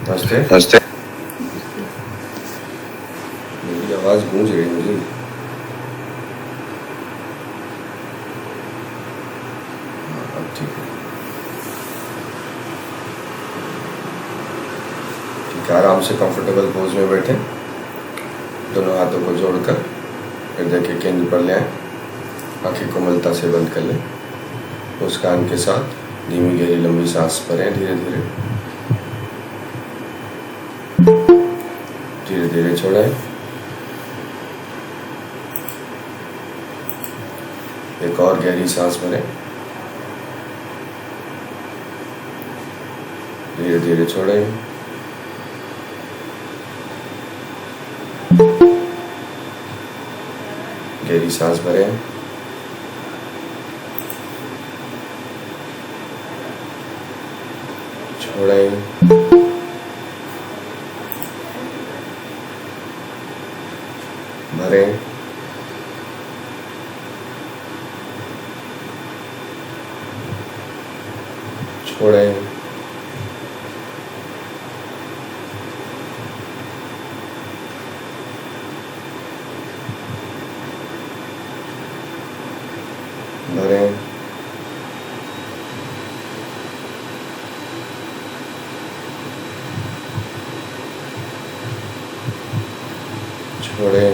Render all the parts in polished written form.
नमस्ते। नमस्ते। मेरी आवाज़ गूंज रही मुझे। हाँ, अब ठीक है। ठीक है, आराम से कंफर्टेबल पोज में बैठे, दोनों हाथों को जोड़कर हृदय के केंद्र पर ले आए। आंखें कोमलता से बंद कर लें। मुस्कान के साथ धीमी गहरी लंबी सांस भरें। धीरे धीरे धीरे धीरे छोड़ें। एक और गहरी सांस भरें। धीरे धीरे छोड़ें। गहरी सांस भरें। छोड़ें। भरें। छोड़ें। भरें। छोड़ें।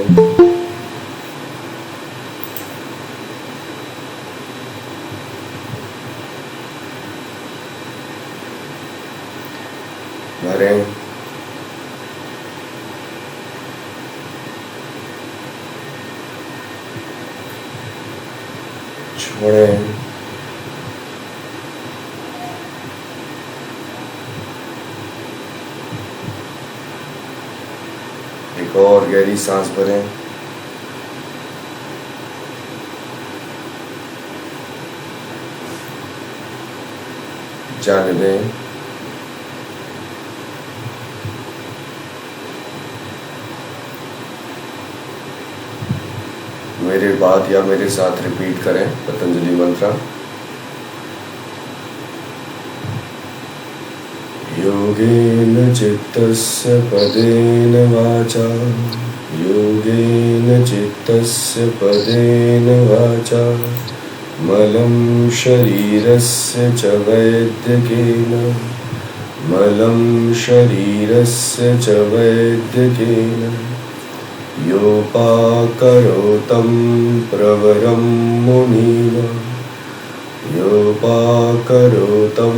भरें। छोड़ें। एक और गहरी सांस भरें। जाने दें। मेरे बाद या मेरे साथ रिपीट करें पतंजलि मंत्र। योगेन चित्तस्य पदेन वाचा, योगेन चित्तस्य पदेन वाचा, मलं शरीरस्य च वैद्यकेन, मलं शरीरस्य च वैद्यकेन, योपाकरोतं प्रवरं मुनीन्, योपाकरोतं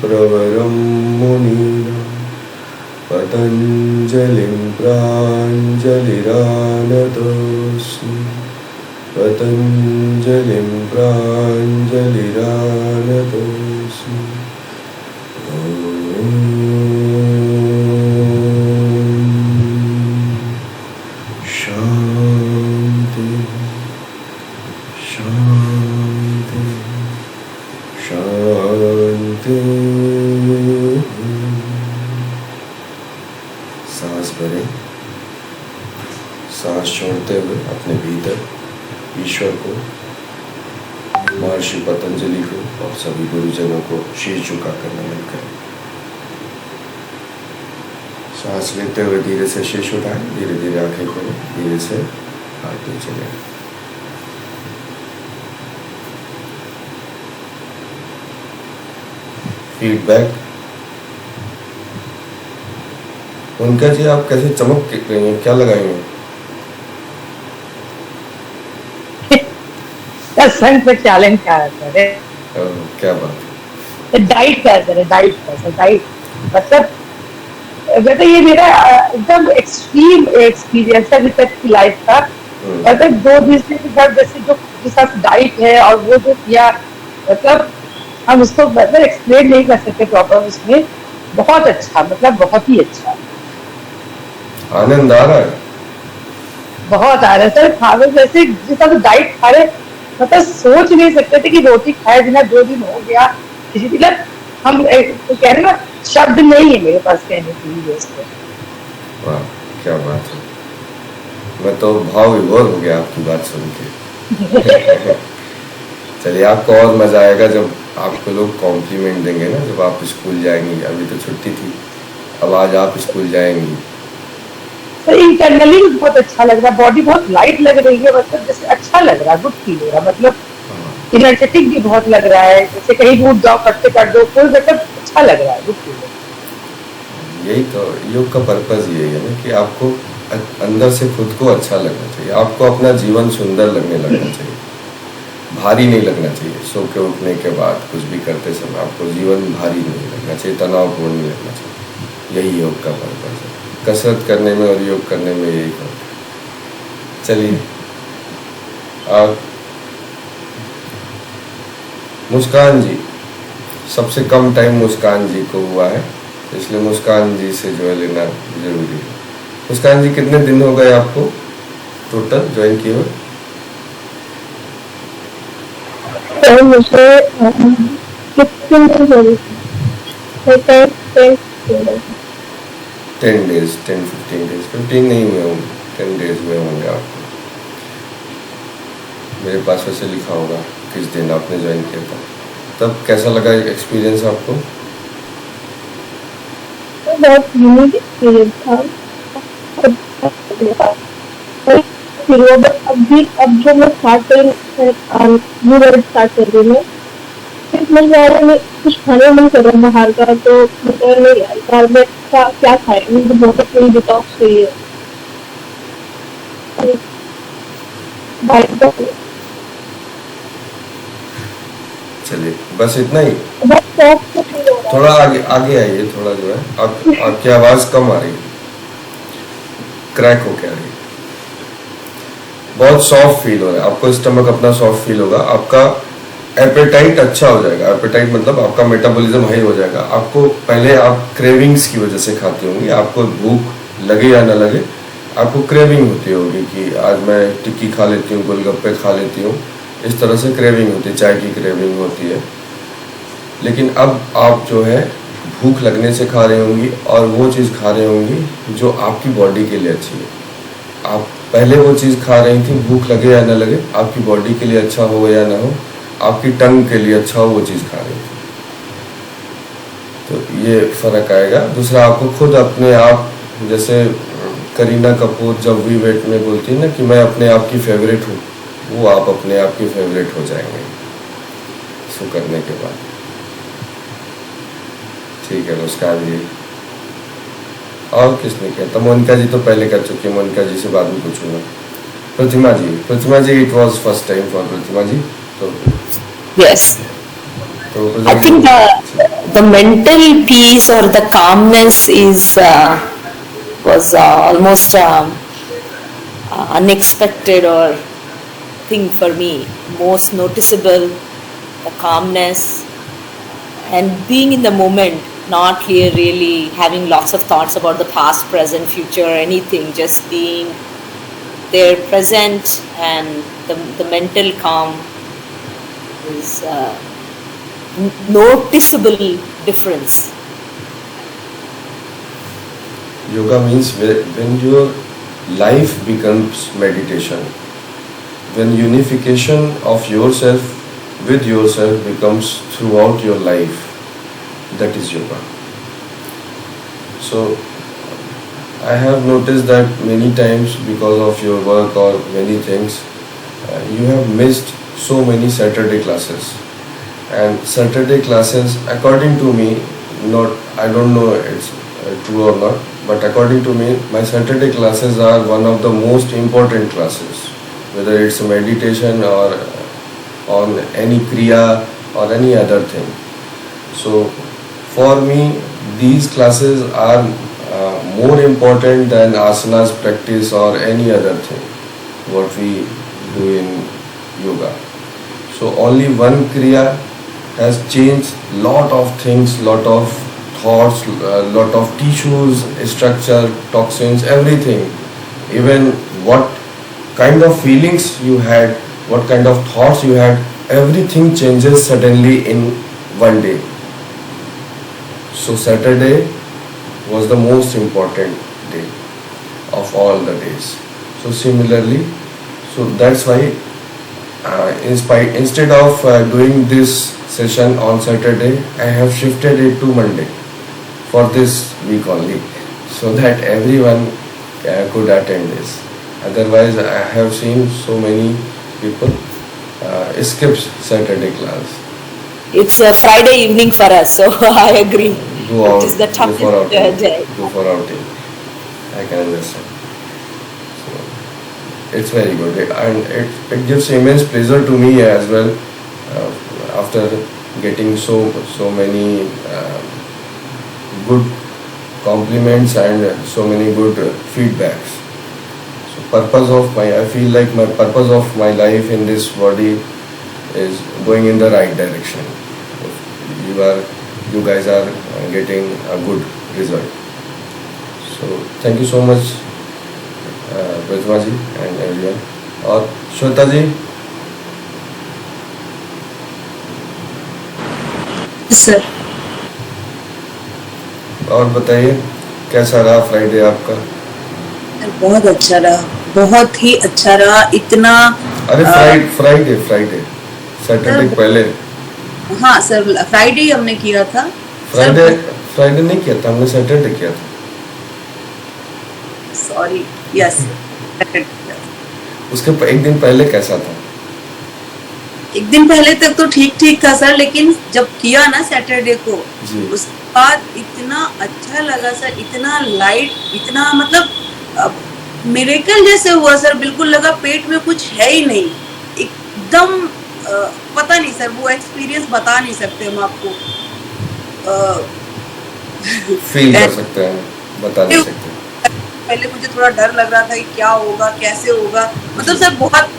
प्रवरं मुनीन्, पतञ्जलिं प्राञ्जलिरानतोऽस्मि, पतञ्जलिं प्राञ्जलिरानतोऽस्मि। शांति शांति शांति। सांस भरें। सांस छोड़ते हुए अपने भीतर ईश्वर को, महर्षि पतंजलि को और सभी गुरुजनों को शीश झुकाकर नमन करें। सांस लेते हुए धीरे से शीश उठाएं। धीरे धीरे आंखें खोलें। धीरे से हाथ नीचे लें। फीडबैक। उनका जी आप कैसे चमक रही हैं, क्या लगाएंगे? संग पे चैलेंज क्या है? क्या बात है? डाइट क्या है? डाइट मतलब वैसे ये मेरा एकदम एक्सट्रीम एक्सपीरियंस है अभी तक की लाइफ का। मतलब 2 दिन से जैसे जो जिस डाइट है और वो जो किया, मतलब हम उसको मतलब एक्सप्लेन नहीं कर सकते प्रॉपर। उसमें बहुत अच्छा, मतलब बहुत ही अच्छा आनंद आ रहा है। बहुत आ रहा है सर। खाने जैसे जिस डाइट खा रहे, मतलब सोच नहीं सकते थे कि रोटी खाए बिना 2 दिन हो गया। इसी मतलब हम तो कह रहे ना, शब्द नहीं है मेरे पास कहने के लिए इसको। वाह, क्या बात है। मैं तो भाव विभोर हो गया आपकी बात सुन के। चलिए, आपको और मजा आएगा जब आपको लोग कॉम्प्लीमेंट देंगे ना, जब आप स्कूल जाएंगी। अभी तो छुट्टी थी, अब आज आप स्कूल जाएंगी। तो इंटरनली भी बहुत अच्छा लग रहा है, बॉडी बहुत लाइट लग रही है, मतलब जैसे अच्छा लग रहा है, गुड फील हो रहा है, मतलब हाँ, इनर्जेटिक भी बहुत लग रहा है, जैसे कहीं भी उठ जाओ फटसे कर दो, कोई मतलब अच्छा लग रहा है, गुड फील हो यही तो योग का पर्पज यही है ना कि आपको अंदर से खुद को अच्छा लगना चाहिए, आपको अपना जीवन सुंदर लगने लगना चाहिए, भारी नहीं लगना चाहिए। सो के उठने के बाद कुछ भी करते समय आपको जीवन भारी नहीं लगना चाहिए, तनावपूर्ण नहीं लगना चाहिए। यही योग का पर्पज है। कसरत करने में और योग करने में यही फर्क है। चलिए, और मुस्कान जी, सबसे कम टाइम मुस्कान जी को हुआ है, इसलिए मुस्कान जी से जो है लेना जरूरी है। मुस्कान जी, कितने दिन हो गए आपको टोटल ज्वाइन किए हुए? तो मुझे 15 दिन हो गए थे। 10 डेज, 10-15 डेज, 15 नहीं हुए होंगे, 10 डेज हुए होंगे आपको। मेरे पास वैसे लिखा होगा किस दिन आपने ज्वाइन किया था। तब कैसा लगा एक्सपीरियंस आपको? तो बहुत यूनिक एक्सपीरियंस था। फिर वो अब जो मैं स्टार्ट कर रही हूँ, फिर मेरे बारे में कुछ खाने मन कर रहा बाहर का, तो मतलब नहीं यार घर में क्या खाए, मुझे बहुत अपनी डिटॉक्स हुई है बाहर का। चलिए, बस इतना ही। बहुत सॉफ्ट फील हो रहा है। थोड़ा आगे आगे आइए, थोड़ा जो है आपकी आवाज़ कम आ रही है, क्रैक हो के आ रही है। बहुत सॉफ्ट फील हो रहा है आपको, स्टमक अपना सॉफ्ट फील होगा, आपका एपेटाइट अच्छा हो जाएगा। एपेटाइट मतलब आपका मेटाबॉलिज्म हाई हो जाएगा। आपको पहले आप क्रेविंग्स की वजह से खाती होंगी, आपको भूख लगे या ना लगे आपको क्रेविंग होती होगी कि आज मैं टिक्की खा लेती हूँ, गोलगप्पे खा लेती हूँ, इस तरह से क्रेविंग होती है, चाय की क्रेविंग होती है। लेकिन अब आप जो है भूख लगने से खा रही होंगी और वो चीज़ खा रही होंगी जो आपकी बॉडी के लिए अच्छी है। आप पहले वो चीज़ खा रही थी, भूख लगे या ना लगे, आपकी बॉडी के लिए अच्छा हो या ना हो, आपकी टंग के लिए अच्छा हो, वो चीज़ खा रही थी। तो ये फ़र्क आएगा। दूसरा, आपको खुद अपने आप, जैसे करीना कपूर जब वी वेट में बोलती है ना कि मैं अपने आप की फेवरेट हूँ, वो आप अपने आप की फेवरेट हो जाएंगे इसको करने के बाद। ठीक है मुस्कान जी। और किसने किया था? मोनिका जी तो पहले कर चुकी है, मोनिका जी से बाद में पूछूंगा। Pratima ji, it was first time for Pratima ji. तो Yes, तो I think the mental peace or the calmness was almost unexpected or thing for me. Most noticeable, the calmness and being in the moment, not here really having lots of thoughts about the past, present, future, or anything. Just being there, present, and the mental calm is noticeable difference. yoga means when your life becomes meditation, when unification of yourself with yourself becomes throughout your life, that is yoga. So I have noticed that many times because of your work or many things, you have missed so many Saturday classes. And Saturday classes, according to me, I don't know it's true or not, but according to me, my Saturday classes are one of the most important classes, whether it's meditation or on any kriya or any other thing. So for me, these classes are more important than asanas practice or any other thing what we do in yoga. So only one kriya has changed lot of things, lot of thoughts, lot of tissues, structure, toxins, everything. Even what kind of feelings you had, what kind of thoughts you had, everything changes suddenly in one day. So Saturday was the most important day of all the days. So similarly, so that's why instead of doing this session on Saturday, I have shifted it to Monday for this week only, so that everyone could attend this. Otherwise, I have seen so many people skips Saturday class. It's a Friday evening for us, so I agree. Go out, It is the go for toughest outing, day. go for outing. I can understand. So it's very good, and it gives immense pleasure to me as well. After getting so many good compliments and so many good feedbacks. So I feel like my purpose of my life in this body is going in the right direction. You guys are getting a good result. So thank you so much, Pratibha ji and everyone. और श्वेता जी, sir और बताइए कैसा रहा Friday आपका? बहुत अच्छा रहा, बहुत ही अच्छा रहा। इतना अरे फ्राइडे सैटरडे पहले। हाँ सर, फ्राइडे हमने किया था। फ्राइडे नहीं किया था हमने, सैटरडे किया था। Sorry, yes. उसके एक दिन पहले कैसा था? एक दिन पहले तक तो ठीक ठीक था सर, लेकिन जब किया ना सैटरडे को, उसके बाद इतना अच्छा लगा सर, इतना लाइट, इतना मतलब मिरेकल जैसे हुआ सर। बिल्कुल लगा पेट में कुछ है ही नहीं, एकदम पता नहीं सर, वो एक्सपीरियंस बता नहीं सकते हम आपको। फील कर सकते हैं, बता नहीं सकते। पहले मुझे थोड़ा डर लग रहा था कि क्या होगा, कैसे होगा, मतलब सर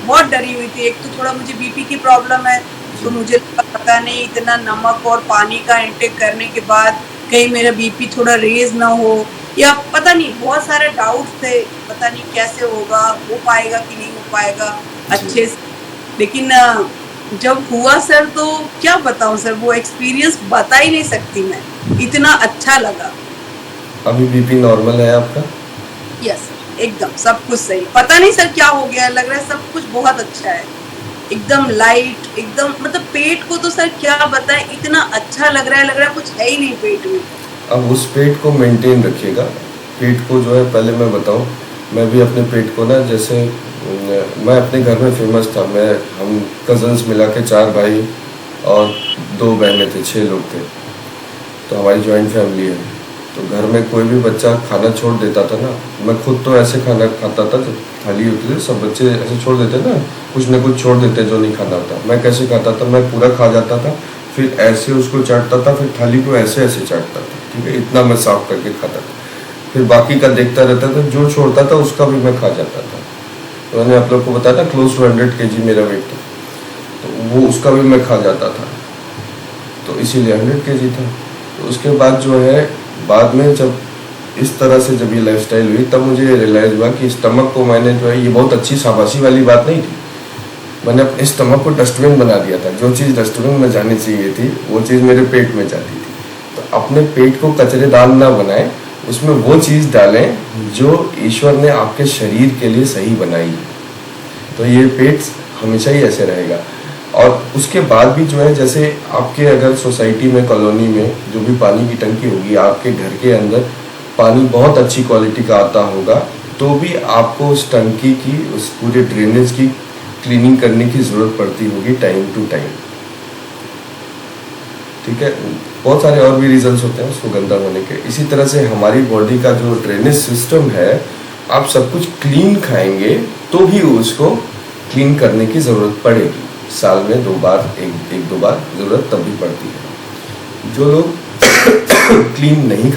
बहुत डरी हुई थी। एक तो थोड़ा मुझे बीपी की प्रॉब्लम है, तो मुझे पता नहीं इतना नमक और पानी का इंटेक करने के बाद कहीं मेरा बीपी थोड़ा रेज ना हो, या पता नहीं, बहुत सारे डाउट्स थे, पता नहीं कैसे होगा, हो पाएगा कि नहीं हो पाएगा अच्छे से। लेकिन जब हुआ सर, तो क्या बताऊं सर, वो एक्सपीरियंस बता ही नहीं सकती मैं, इतना अच्छा लगा। अभी बीपी नॉर्मल है आपका? यस, एकदम सब कुछ सही। पता नहीं सर क्या हो गया, लग रहा है सब कुछ बहुत अच्छा है, एकदम लाइट, एकदम मतलब पेट को तो सर क्या बताएं, इतना अच्छा लग रहा है कुछ है ही नहीं पेट में। अब उस पेट को मेंटेन रखिएगा। पेट को जो है, पहले मैं बताऊं, मैं भी अपने पेट को ना, जैसे मैं अपने घर में फेमस था, हम कज़न्स मिला के 4 भाई और 2 बहनें थे, 6 लोग थे। तो हमारी जॉइंट फैमिली है, तो घर में कोई भी बच्चा खाना छोड़ देता था ना, मैं खुद तो ऐसे खाना खाता था, जब थाली होती थी सब बच्चे ऐसे छोड़ देते ना, कुछ ना कुछ छोड़ देते जो नहीं खाना था। मैं कैसे खाता था, मैं पूरा खा जाता था, फिर ऐसे उसको चाटता था, फिर थाली को ऐसे ऐसे चाटता था, ठीक है, इतना मैं साफ करके खाता था। फिर बाकी का देखता रहता था, जो छोड़ता था उसका भी मैं खा जाता था। तो मैंने आप लोग को बताया था क्लोज टू 100 kg मेरा वेट था, तो वो उसका भी मैं खा जाता था, तो इसीलिए 100 kg था। तो उसके बाद जो है, बाद में जब इस तरह से जब ये लाइफस्टाइल हुई, तब मुझे रियलाइज़ हुआ कि स्टमक को मैंने जो है, ये बहुत अच्छी शाबाशी वाली बात नहीं थी, मैंने अपने स्टमक को डस्टबिन बना दिया था। जो चीज़ डस्टबिन में जानी चाहिए थी, वो चीज़ मेरे पेट में जाती थी। तो अपने पेट को कचरेदान ना बनाएं, उसमें वो चीज़ डालें जो ईश्वर ने आपके शरीर के लिए सही बनाई है। तो ये पेट हमेशा ही ऐसे रहेगा। और उसके बाद भी जो है, जैसे आपके अगर सोसाइटी में, कॉलोनी में जो भी पानी की टंकी होगी, आपके घर के अंदर पानी बहुत अच्छी क्वालिटी का आता होगा, तो भी आपको उस टंकी की, उस पूरे ड्रेनेज की क्लीनिंग करने की ज़रूरत पड़ती होगी टाइम टू टाइम, ठीक है। बहुत सारे और भी रीजंस होते हैं उसको गंदा होने के। इसी तरह से हमारी बॉडी का जो ड्रेनेज सिस्टम है, आप सब कुछ क्लीन खाएंगे तो भी उसको क्लीन करने की ज़रूरत पड़ेगी। साल में 2 बार, एक 2 बार ज़रूरत तब भी पड़ती है। जो लोग क्लीन नहीं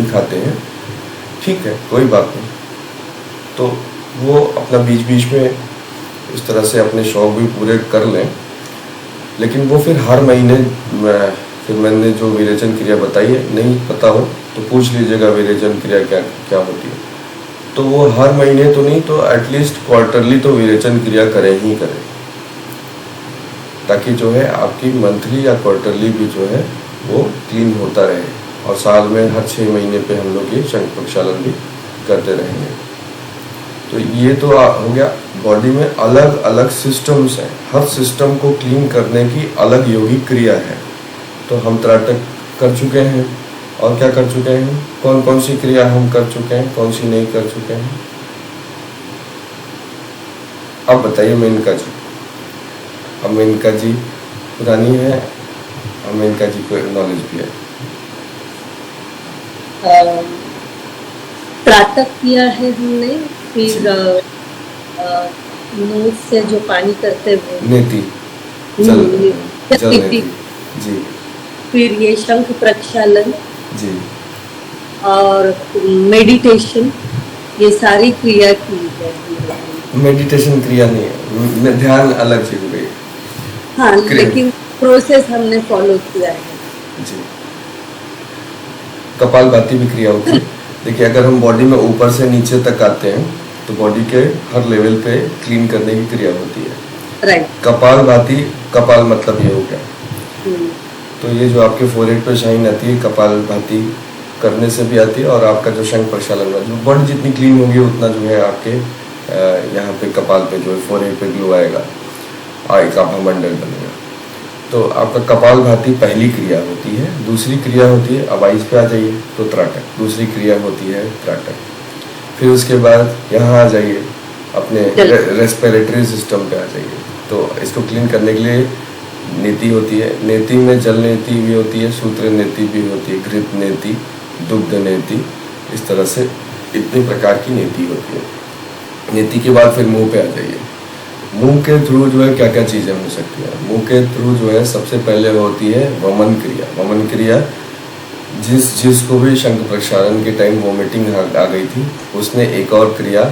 खाते हैं, ठीक है, कोई बात नहीं, तो वो अपना बीच बीच में इस तरह से अपने शौक भी पूरे कर लें। लेकिन वो फिर हर महीने, फिर मैंने जो विरेचन क्रिया बताई है, नहीं पता हो तो पूछ लीजिएगा विरेचन क्रिया क्या होती है। तो वो हर महीने तो नहीं, तो एटलीस्ट क्वार्टरली तो विरेचन क्रिया करें ही करें, ताकि जो है आपकी मंथली या क्वार्टरली भी जो है वो क्लीन होता रहे। और साल में हर 6 महीने पे हम लोग ये शंख प्रक्षालन भी करते रहेंगे। तो ये तो हो गया। बॉडी में अलग अलग सिस्टम्स हैं, हर सिस्टम को क्लीन करने की अलग योगिक क्रिया है। तो हम त्राटक कर चुके हैं और क्या कर चुके हैं, कौन कौन सी क्रिया हम कर चुके हैं, कौन सी नहीं कर चुके हैं। अब बताइए मेनका जी। अब मेनका जी पुरानी है और मेनका जी को नॉलेज भी है। प्रातः किया है हमने, फिर नोज से जो पानी करते हुए नेति, जल जल नेति जी, फिर ये शंख प्रक्षालन जी, और मेडिटेशन, ये सारी क्रिया की है। मेडिटेशन क्रिया नहीं है, ध्यान अलग चीज हो गई। हाँ, लेकिन प्रोसेस हमने फॉलो किया है जी। कपालभाति भी क्रिया होती है। देखिए, अगर हम बॉडी में ऊपर से नीचे तक आते हैं तो बॉडी के हर लेवल पे क्लीन करने की क्रिया होती है। राइट। कपालभाति, कपाल मतलब ये हो गया, तो ये जो आपके फोरहेड पे शाइन आती है कपालभाति करने से भी आती है, और आपका जो शंख प्रक्षालन है, जो बॉडी जितनी क्लीन होगी उतना जो है आपके यहाँ पे कपाल पे जो है फोरहेड पे ग्लो आएगा, एक आभामंडल बनेगा। तो आपका कपालभाति पहली क्रिया होती है। दूसरी क्रिया होती है, अब आइज पे आ जाइए तो त्राटक, दूसरी क्रिया होती है त्राटक। फिर उसके बाद यहाँ आ जाइए अपने रेस्पिरेटरी सिस्टम पे आ जाइए, तो इसको क्लीन करने के लिए नेति होती है। नेति में जल नेति भी होती है, सूत्र नेति भी होती है, घृत नेति, दुग्ध नेति, इस तरह से इतनी प्रकार की नेति होती है। नेति के बाद फिर मुंह पे आ जाइए। मुंह के थ्रू जो है क्या क्या चीज़ें हो सकती हैं। मुंह के थ्रू जो है सबसे पहले होती है वमन क्रिया। वमन क्रिया जिसको भी शंख प्रक्षालन के टाइम वोमिटिंग आ गई थी, उसने एक और क्रिया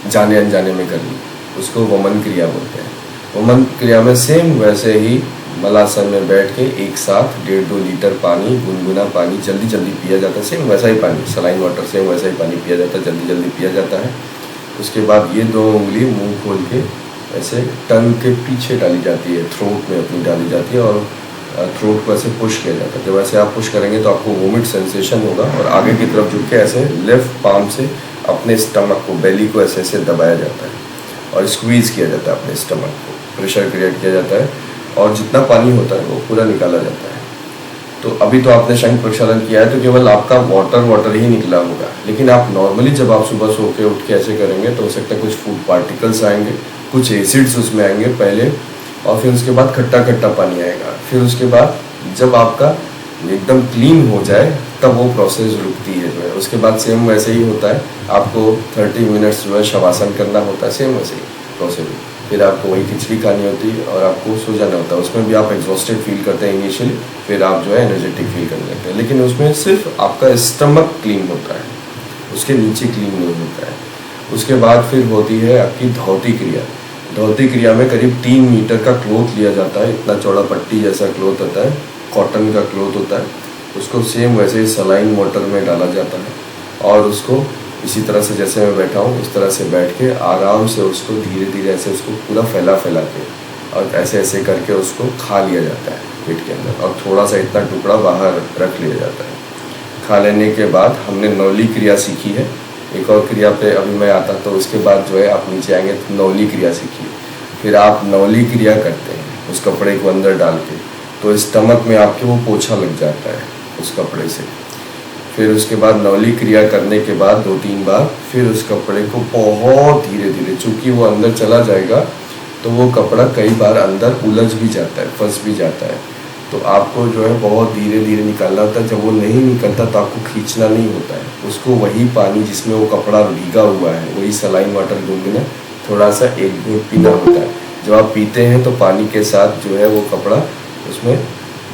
जाने अनजाने में कर ली, उसको वमन क्रिया बोलते हैं। वमन क्रिया में सेम वैसे ही मलासन में बैठ के एक साथ 1.5-2 लीटर पानी, गुनगुना पानी जल्दी जल्दी पिया जाता है। सेम वैसा ही पानी, सलाइन वाटर सेम वैसा ही पानी पिया जाता है, जल्दी जल्दी पिया जाता है। उसके बाद ये 2 उंगली मुंह खोल के ऐसे टंग के पीछे डाली जाती है, थ्रोट में अपनी डाली जाती है, और थ्रोट को ऐसे पुश किया जाता है। जब ऐसे आप पुश करेंगे तो आपको वोमिट सेंसेशन होगा, और आगे की तरफ झुक के ऐसे लेफ्ट पाम से अपने स्टमक को, बेली को ऐसे ऐसे दबाया जाता है और स्क्वीज़ किया जाता है अपने स्टमक को, प्रेशर क्रिएट किया जाता है, और जितना पानी होता है वो पूरा निकाला जाता है। तो अभी तो आपने शंख प्रक्षालन किया है तो केवल आपका वाटर ही निकला होगा, लेकिन आप नॉर्मली जब आप सुबह सो के उठ के ऐसे करेंगे तो हो सकता है कुछ फूड पार्टिकल्स आएंगे, कुछ एसिड्स उसमें आएंगे पहले, और फिर उसके बाद खट्टा खट्टा पानी आएगा। फिर उसके बाद जब आपका एकदम क्लीन हो जाए तब वो प्रोसेस रुकती है जो है। उसके बाद सेम वैसे ही होता है, आपको 30 मिनट्स जो है शवासन करना होता है, सेम वैसे ही प्रोसेस। फिर आपको वही खिचड़ी खानी होती है और आपको सो जाना होता है। उसमें भी आप एग्जॉस्टेड फील करते हैं इनिशियली, फिर आप जो है एनर्जेटिक फील करने लगते हैं, लेकिन उसमें सिर्फ आपका स्टमक क्लीन होता है, उसके नीचे क्लीन नहीं होता है। उसके बाद फिर होती है आपकी धौती क्रिया। धौती क्रिया में करीब 3 मीटर का क्लोथ लिया जाता है, इतना चौड़ा पट्टी जैसा क्लोथ होता है, कॉटन का क्लोथ होता है। उसको सेम वैसे ही सलाइन वाटर में डाला जाता है, और उसको इसी तरह से जैसे मैं बैठा हूँ इस तरह से बैठ के आराम से उसको धीरे धीरे ऐसे उसको पूरा फैला के और ऐसे ऐसे करके उसको खा लिया जाता है पेट के अंदर, और थोड़ा सा इतना टुकड़ा बाहर रख लिया जाता है। खा लेने के बाद हमने नौली क्रिया सीखी है। एक और क्रिया पे अभी मैं आता तो उसके बाद जो है आप नीचे आएंगे तो नौली क्रिया सीखिए। फिर आप नौली क्रिया करते हैं उस कपड़े को अंदर डाल के, तो स्टमक में आपके वो पोछा लग जाता है उस कपड़े से। फिर उसके बाद नौली क्रिया करने के बाद 2-3 बार फिर उस कपड़े को बहुत धीरे धीरे, चूँकि वो अंदर चला जाएगा तो वो कपड़ा कई बार अंदर उलझ भी जाता है, फंस भी जाता है, तो आपको जो है बहुत धीरे धीरे निकालना होता है। जब वो नहीं निकलता तो आपको खींचना नहीं होता है उसको, वही पानी जिसमें वो कपड़ा भीगा हुआ है, वही सलाइन वाटर गुनगुना थोड़ा सा एक घूंट पीना होता है। जब आप पीते हैं तो पानी के साथ जो है वो कपड़ा उसमें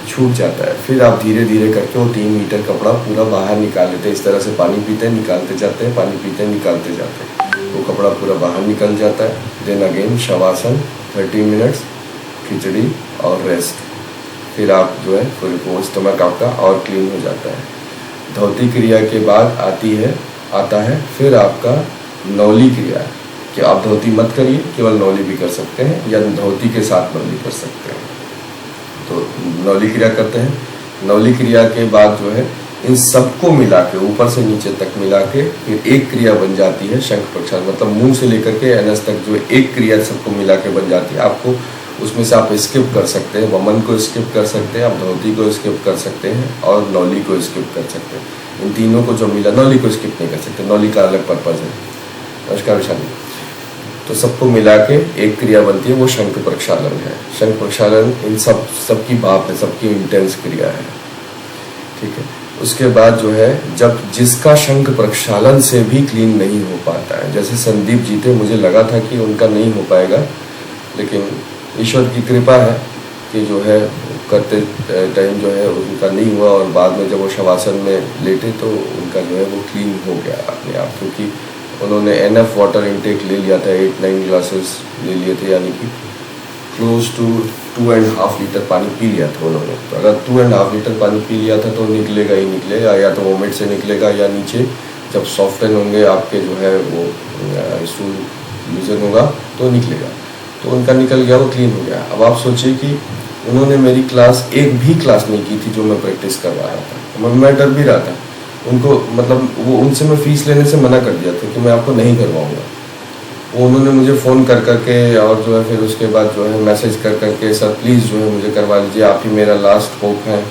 छूट जाता है। फिर आप धीरे धीरे करके वो 3 मीटर कपड़ा पूरा बाहर निकाल लेते हैं। इस तरह से पानी पीते हैं, निकालते जाते हैं, पानी पीते हैं, निकालते जाते हैं, वो कपड़ा पूरा बाहर निकल जाता है। देन अगेन शवासन 30 मिनट्स, खिचड़ी और रेस्ट। फिर आप जो है फिर वो स्टमक आपका और क्लीन हो जाता है। धौती क्रिया के बाद आता है फिर आपका नौली क्रिया, कि आप धौती मत करिए, केवल नौली भी कर सकते हैं, या धौती के साथ नौली कर सकते हैं। तो नौली क्रिया करते हैं। नौली क्रिया के बाद जो है इन सबको मिला के ऊपर से नीचे तक मिला के फिर एक क्रिया बन जाती है शंख प्रक्षालन, मतलब मुंह से लेकर के एनस तक जो एक क्रिया सबको मिला के बन जाती है। आपको उसमें से आप स्किप कर सकते हैं, वमन को स्किप कर सकते हैं, आप धोती को स्किप कर सकते हैं और नौली को स्किप कर सकते हैं। इन तीनों को जो मिला, नौली को स्किप नहीं कर सकते, नौली का अलग पर्पज़ है, उसका विषय नहीं। तो सबको मिला के एक क्रिया बनती है, वो शंख प्रक्षालन है। शंख प्रक्षालन इन सबकी बात है, सबकी इंटेंस क्रिया है, ठीक है। उसके बाद जो है, जब जिसका शंख प्रक्षालन से भी क्लीन नहीं हो पाता है, जैसे संदीप जी थे, मुझे लगा था कि उनका नहीं हो पाएगा, लेकिन ईश्वर की कृपा है कि जो है करते टाइम जो है उनका नहीं हुआ, और बाद में जब वो शवासन में लेटे तो उनका जो है वो क्लीन हो गया अपने आप, क्योंकि उन्होंने एनफ वाटर इनटेक ले लिया था, 8-9 ग्लासेस ले लिए थे, यानी कि क्लोज टू 2.5 लीटर पानी पी लिया था उन्होंने। तो अगर 2.5 लीटर पानी पी लिया था तो निकलेगा ही निकलेगा, या तो वोमिट से निकलेगा या नीचे जब सॉफ्टन होंगे आपके जो है वो स्टूल लूजन होगा तो निकलेगा। तो उनका निकल गया, वो क्लीन हो गया। अब आप सोचिए कि उन्होंने मेरी क्लास, एक भी क्लास नहीं की थी जो मैं प्रैक्टिस करवा रहा था। मैं डर भी रहा था उनको, मतलब वो उनसे मैं फ़ीस लेने से मना कर दिया था कि मैं आपको नहीं करवाऊँगा। वो उन्होंने मुझे फ़ोन कर करके और जो है फिर उसके बाद जो है मैसेज कर करके, सर प्लीज़ जो है मुझे करवा लीजिए, आप ही मेरा लास्ट होप है।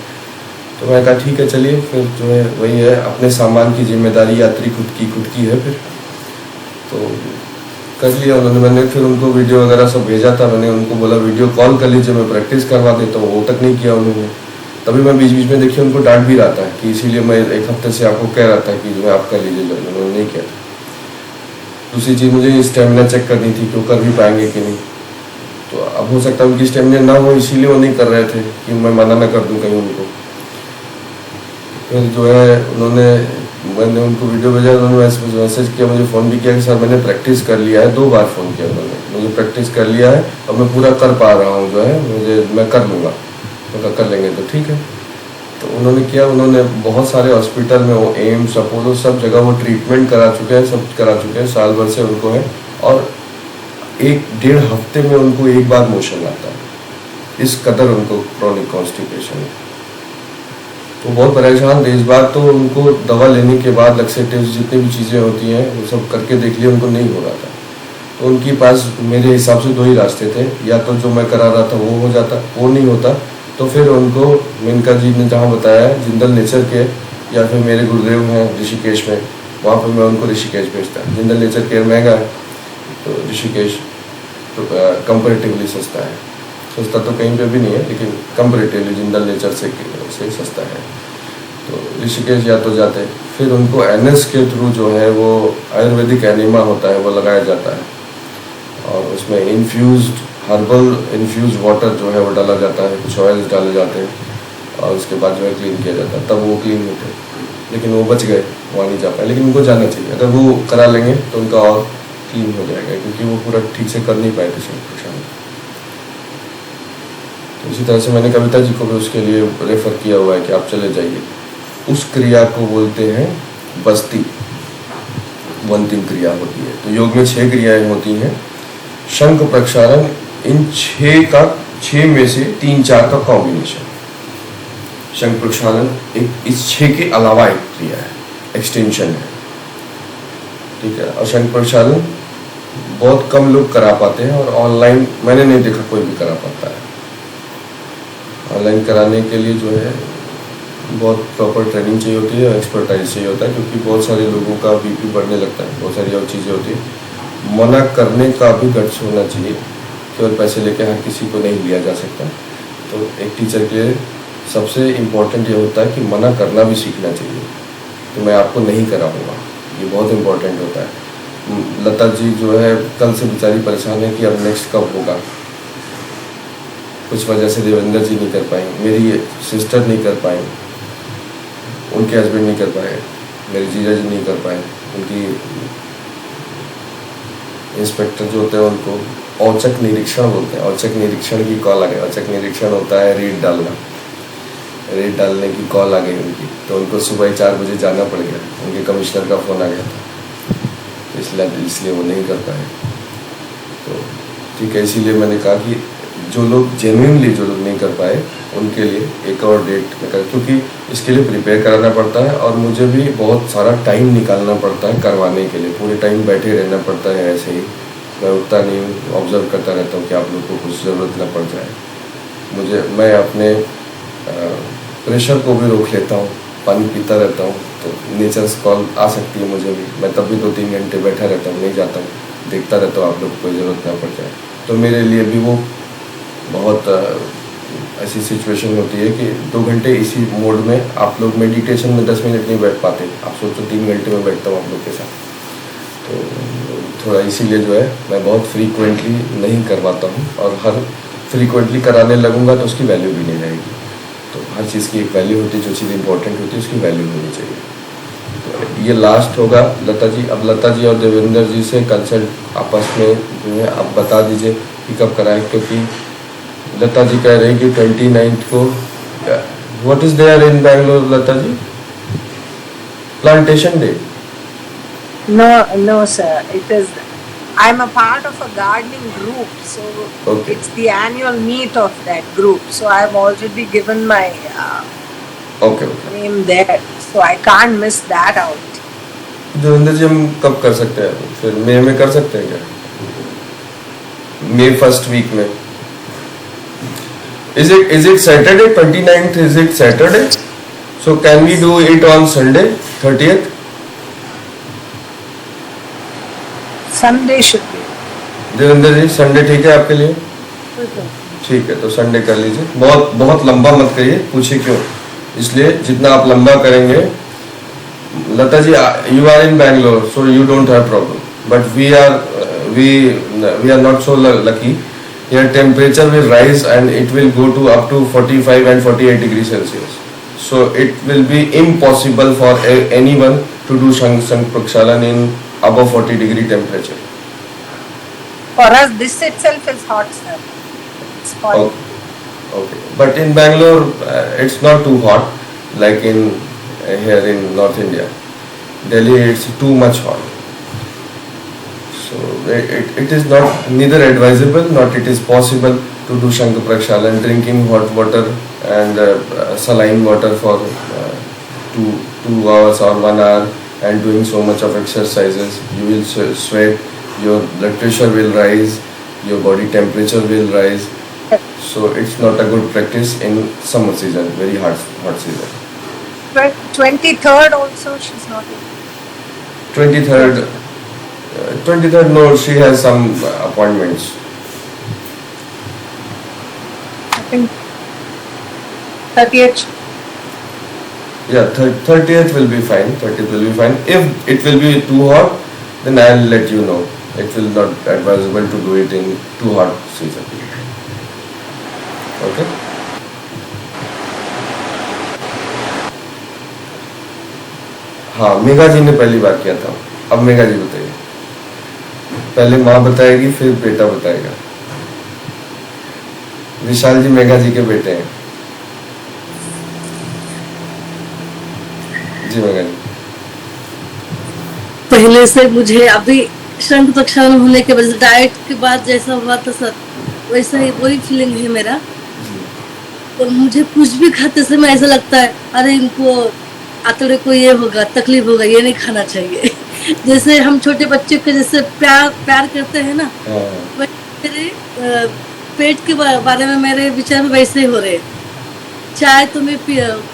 तो मैं कहा ठीक है चलिए, फिर जो है वही है, अपने सामान की जिम्मेदारी यात्री खुद की है। फिर तो कर लिया उन्होंने। मैंने फिर उनको वीडियो वगैरह सब भेजा था, मैंने उनको बोला वीडियो कॉल कर लीजिए, मैं प्रैक्टिस करवा देता हूँ, वो तक नहीं किया उन्होंने। तभी मैं बीच बीच में देखिए उनको डांट भी रहा था कि इसीलिए मैं 1 हफ्ते से आपको कह रहा था कि जो है आप कर लीजिए, जो उन्होंने नहीं किया। दूसरी चीज़, मुझे स्टेमिना चेक करनी थी कि वो कर भी पाएंगे कि नहीं। तो अब हो सकता है उनकी स्टेमिना ना हो, इसीलिए वो नहीं कर रहे थे कि मैं मना ना कर दूं कहीं उनको। फिर जो है मैंने उनको वीडियो भेजा, उन्होंने मैसेज किया, मुझे फ़ोन भी किया कि सर मैंने प्रैक्टिस कर लिया है। 2 बार फ़ोन किया उन्होंने, मुझे प्रैक्टिस कर लिया है और मैं पूरा कर पा रहा हूँ, जो है मैं कर लूँगा। तो कर लेंगे तो ठीक है। तो उन्होंने किया, उन्होंने बहुत सारे हॉस्पिटल में, वो एम्स, अपोलो, सब जगह वो ट्रीटमेंट करा चुके हैं, सब करा चुके हैं, साल भर से उनको है, और 1-1.5 हफ्ते में उनको एक बार मोशन आता है। इस कदर उनको क्रॉनिक कॉन्स्टिपेशन है। तो बहुत परेशान थे। इस बार तो उनको दवा लेने के बाद लक्सेटिव्स जितनी भी चीज़ें होती हैं वो सब करके देख लिया, उनको नहीं हो रहा था। तो उनके पास मेरे हिसाब से 2 ही रास्ते थे, या तो जो मैं करा रहा था वो हो जाता, वो नहीं होता तो फिर उनको मेनका जी ने जहाँ बताया जिंदल नेचर के, या फिर मेरे गुरुदेव हैं ऋषिकेश में, वहाँ पर मैं उनको ऋषिकेश भेजता। जिंदल नेचर केयर महंगा है, तो ऋषिकेश तो कंपेरेटिवली सस्ता है। सस्ता तो कहीं पे भी नहीं है, लेकिन कंपेरेटिवली जिंदल नेचर से सस्ता है। तो ऋषिकेश या तो जाते, फिर उनको एनएस के थ्रू जो है वो आयुर्वेदिक एनिमा होता है वो लगाया जाता है, और उसमें इन्फ्यूज्ड हर्बल इन्फ्यूज वाटर जो है वो डाला जाता है, कुछ ऑयल्स डाले जाते हैं, और उसके बाद जो है क्लीन किया जाता है, तब वो क्लीन होते हैं। लेकिन वो बच गए, वहाँ नहीं जा पाए, लेकिन उनको जाना चाहिए। अगर वो करा लेंगे तो उनका और क्लीन हो जाएगा, क्योंकि वो पूरा ठीक से कर नहीं पाए थे शंख। तो इसी तरह से मैंने कविता जी को भी उसके लिए रेफ़र किया हुआ है कि आप चले जाइए। उस क्रिया को बोलते हैं बस्ती, वंतिम क्रिया होती है। तो योग में 6 क्रियाएँ होती हैं। शंख प्रक्षालन इन 6 में से 3-4 का कॉम्बिनेशन। शंख प्रक्षालन एक इस 6 के अलावा एक क्रिया है, एक्सटेंशन है, ठीक है। और शंख प्रक्षालन बहुत कम लोग करा पाते हैं, और ऑनलाइन मैंने नहीं देखा कोई भी करा पाता है। ऑनलाइन कराने के लिए जो है बहुत प्रॉपर ट्रेनिंग चाहिए होती है, एक्सपर्टाइज चाहिए होता है, क्योंकि बहुत सारे लोगों का बीपी बढ़ने लगता है, बहुत सारी और चीज़ें होती है। मना करने का भी गट्स होना चाहिए, केवल पैसे लेके हर किसी को नहीं लिया जा सकता। तो एक टीचर के लिए सबसे इम्पोर्टेंट ये होता है कि मना करना भी सीखना चाहिए, तो मैं आपको नहीं कराऊंगा, ये बहुत इम्पोर्टेंट होता है। लता जी जो है कल से बेचारी परेशान है कि अब नेक्स्ट कब होगा। कुछ वजह से देवेंद्र जी नहीं कर पाए, मेरी सिस्टर नहीं कर पाए, उनके हस्बैंड नहीं कर पाए, मेरे जीजा जी नहीं कर पाए, उनकी इंस्पेक्टर जो होते हैं उनको औचक निरीक्षण बोलते हैं। औचक निरीक्षण की कॉल आ गई। औचक निरीक्षण होता है रेट डालना, रेट डालने की कॉल आ गई उनकी, तो उनको सुबह 4 बजे जाना पड़ गया, उनके कमिश्नर का फ़ोन आ गया था, इसलिए वो नहीं कर पाए। तो ठीक है, इसीलिए मैंने कहा कि जो लोग जेन्युइनली जो लोग नहीं कर पाए उनके लिए एक और डेट में कर, क्योंकि इसके लिए प्रिपेयर कराना पड़ता है, और मुझे भी बहुत सारा टाइम निकालना पड़ता है करवाने के लिए। पूरे टाइम बैठे रहना पड़ता है ऐसे ही, मैं उठता नहीं हूँ, ऑब्जर्व करता रहता हूँ कि आप लोग को कुछ ज़रूरत न पड़ जाए। मैं अपने प्रेशर को भी रोक लेता हूँ, पानी पीता रहता हूँ, तो नेचर्स कॉल आ सकती है मुझे भी। मैं तब भी 2-3 घंटे बैठा रहता हूँ, नहीं जाता हूँ, देखता रहता हूँ आप लोग को कोई ज़रूरत ना पड़ जाए। तो मेरे लिए भी वो बहुत ऐसी सिचुएशन होती है कि 2 घंटे इसी मोड में आप लोग मेडिटेशन में 10 मिनट नहीं बैठ पाते, आप सोचो 3 घंटे में बैठता हूँ आप लोग के साथ। तो थोड़ा इसीलिए जो है मैं बहुत फ्रीक्वेंटली नहीं करवाता हूँ, और हर फ्रीक्वेंटली कराने लगूंगा तो उसकी वैल्यू भी नहीं रहेगी। तो हर चीज़ की एक वैल्यू होती है, जो चीज़ इंपॉर्टेंट होती है उसकी वैल्यू होनी चाहिए। तो ये लास्ट होगा लता जी। अब लता जी और देवेंद्र जी से कंसल्ट आपस में जो है आप बता दीजिए कि कब कराएं, क्योंकि लता जी कह रही कि 29 को what is there in Bangalore Lata ji? Plantation day? No, sir. It is. I'm a part of a gardening group, so Okay. it's the annual meet of that group. So I've already given my okay. name there, so I can't miss that out. Devendra ji हम कब कर सकते हैं? फिर मई में कर सकते हैं क्या? मई फर्स्ट वीक में? Is it Saturday? 29th, is it Saturday? So can we do it on Sunday 30th? Sunday should be. Devendra ji Sunday ठीक है आपके लिए? ठीक है, तो संडे कर लीजिए। बहुत बहुत लंबा मत करिए, पूछिए क्यों? इसलिए जितना आप लंबा करेंगे, Lata ji you are in Bangalore so you don't have problem, but we are not so lucky. Your temperature will rise and it will go to up to 45 and 48 degrees Celsius. So it will be impossible for anyone to do Shang Prakshalan in above 40-degree temperature. For us, this itself is hot, sir. It's hot. Okay. But in Bangalore, it's not too hot like in here in North India. Delhi, it's too much hot. So it is not neither advisable not it is possible to do Shankha Prakshalan drinking hot water and saline water for 2 hours or 1 hour and doing so much of exercises. You will sweat, your blood pressure will rise, your body temperature will rise. So it's not a good practice in summer season, very hot season. 23rd also she's not in. 23rd, no, she has some appointments. I think 30th. Yeah, 30th will be fine. 30th will be fine. If it will be too hot, then I'll let you know. It will not advisable to do it in too hot season. Okay? हाँ, मेघा जी ने पहली बार किया था। अब मेघा जी बताइए। पहले माँ बताएगी फिर बेटा बताएगा। विशाल जी मेघा जी के बेटे हैं। जी मेघा जी। पहले से मुझे अभी शंख प्रक्षालन होने के वजह से डाइट के बाद जैसा हुआ था सर, वैसा ही वही फीलिंग है मेरा। और मुझे कुछ भी खाते समय ऐसा लगता है अरे इनको आतड़े को ये होगा, तकलीफ होगा, ये नहीं खाना चाहिए। जैसे हम छोटे बच्चे को जैसे प्यार करते हैं ना, मेरे पेट के बारे में मेरे विचार में वैसे ही हो रहे। चाय तो मैं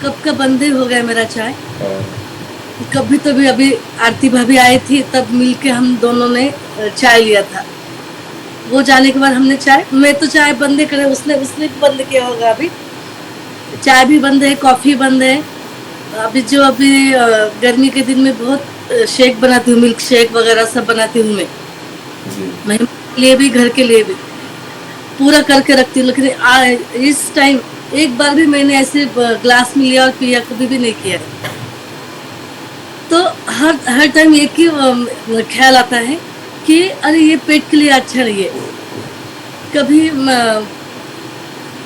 कब का बंद ही हो गया मेरा चाय। कभी तो भी अभी आरती भाभी आई थी तब मिलके हम दोनों ने चाय लिया था। वो जाने के बाद हमने चाय, मैं तो चाय बंद ही करे, उसने भी बंद किया होगा। अभी चाय भी बंद है, कॉफी बंद है। अभी गर्मी के दिन में बहुत शेक बनाती हूँ, मिल्क शेक वगैरह सब बनाती हूँ मैं के लिए भी घर के लिए भी पूरा करके रखती हूँ। लेकिन इस टाइम एक बार भी मैंने ऐसे ग्लास में लिया और पिया कभी भी नहीं किया। तो हर टाइम एक ही ख्याल आता है कि अरे ये पेट के लिए अच्छा नहीं है। कभी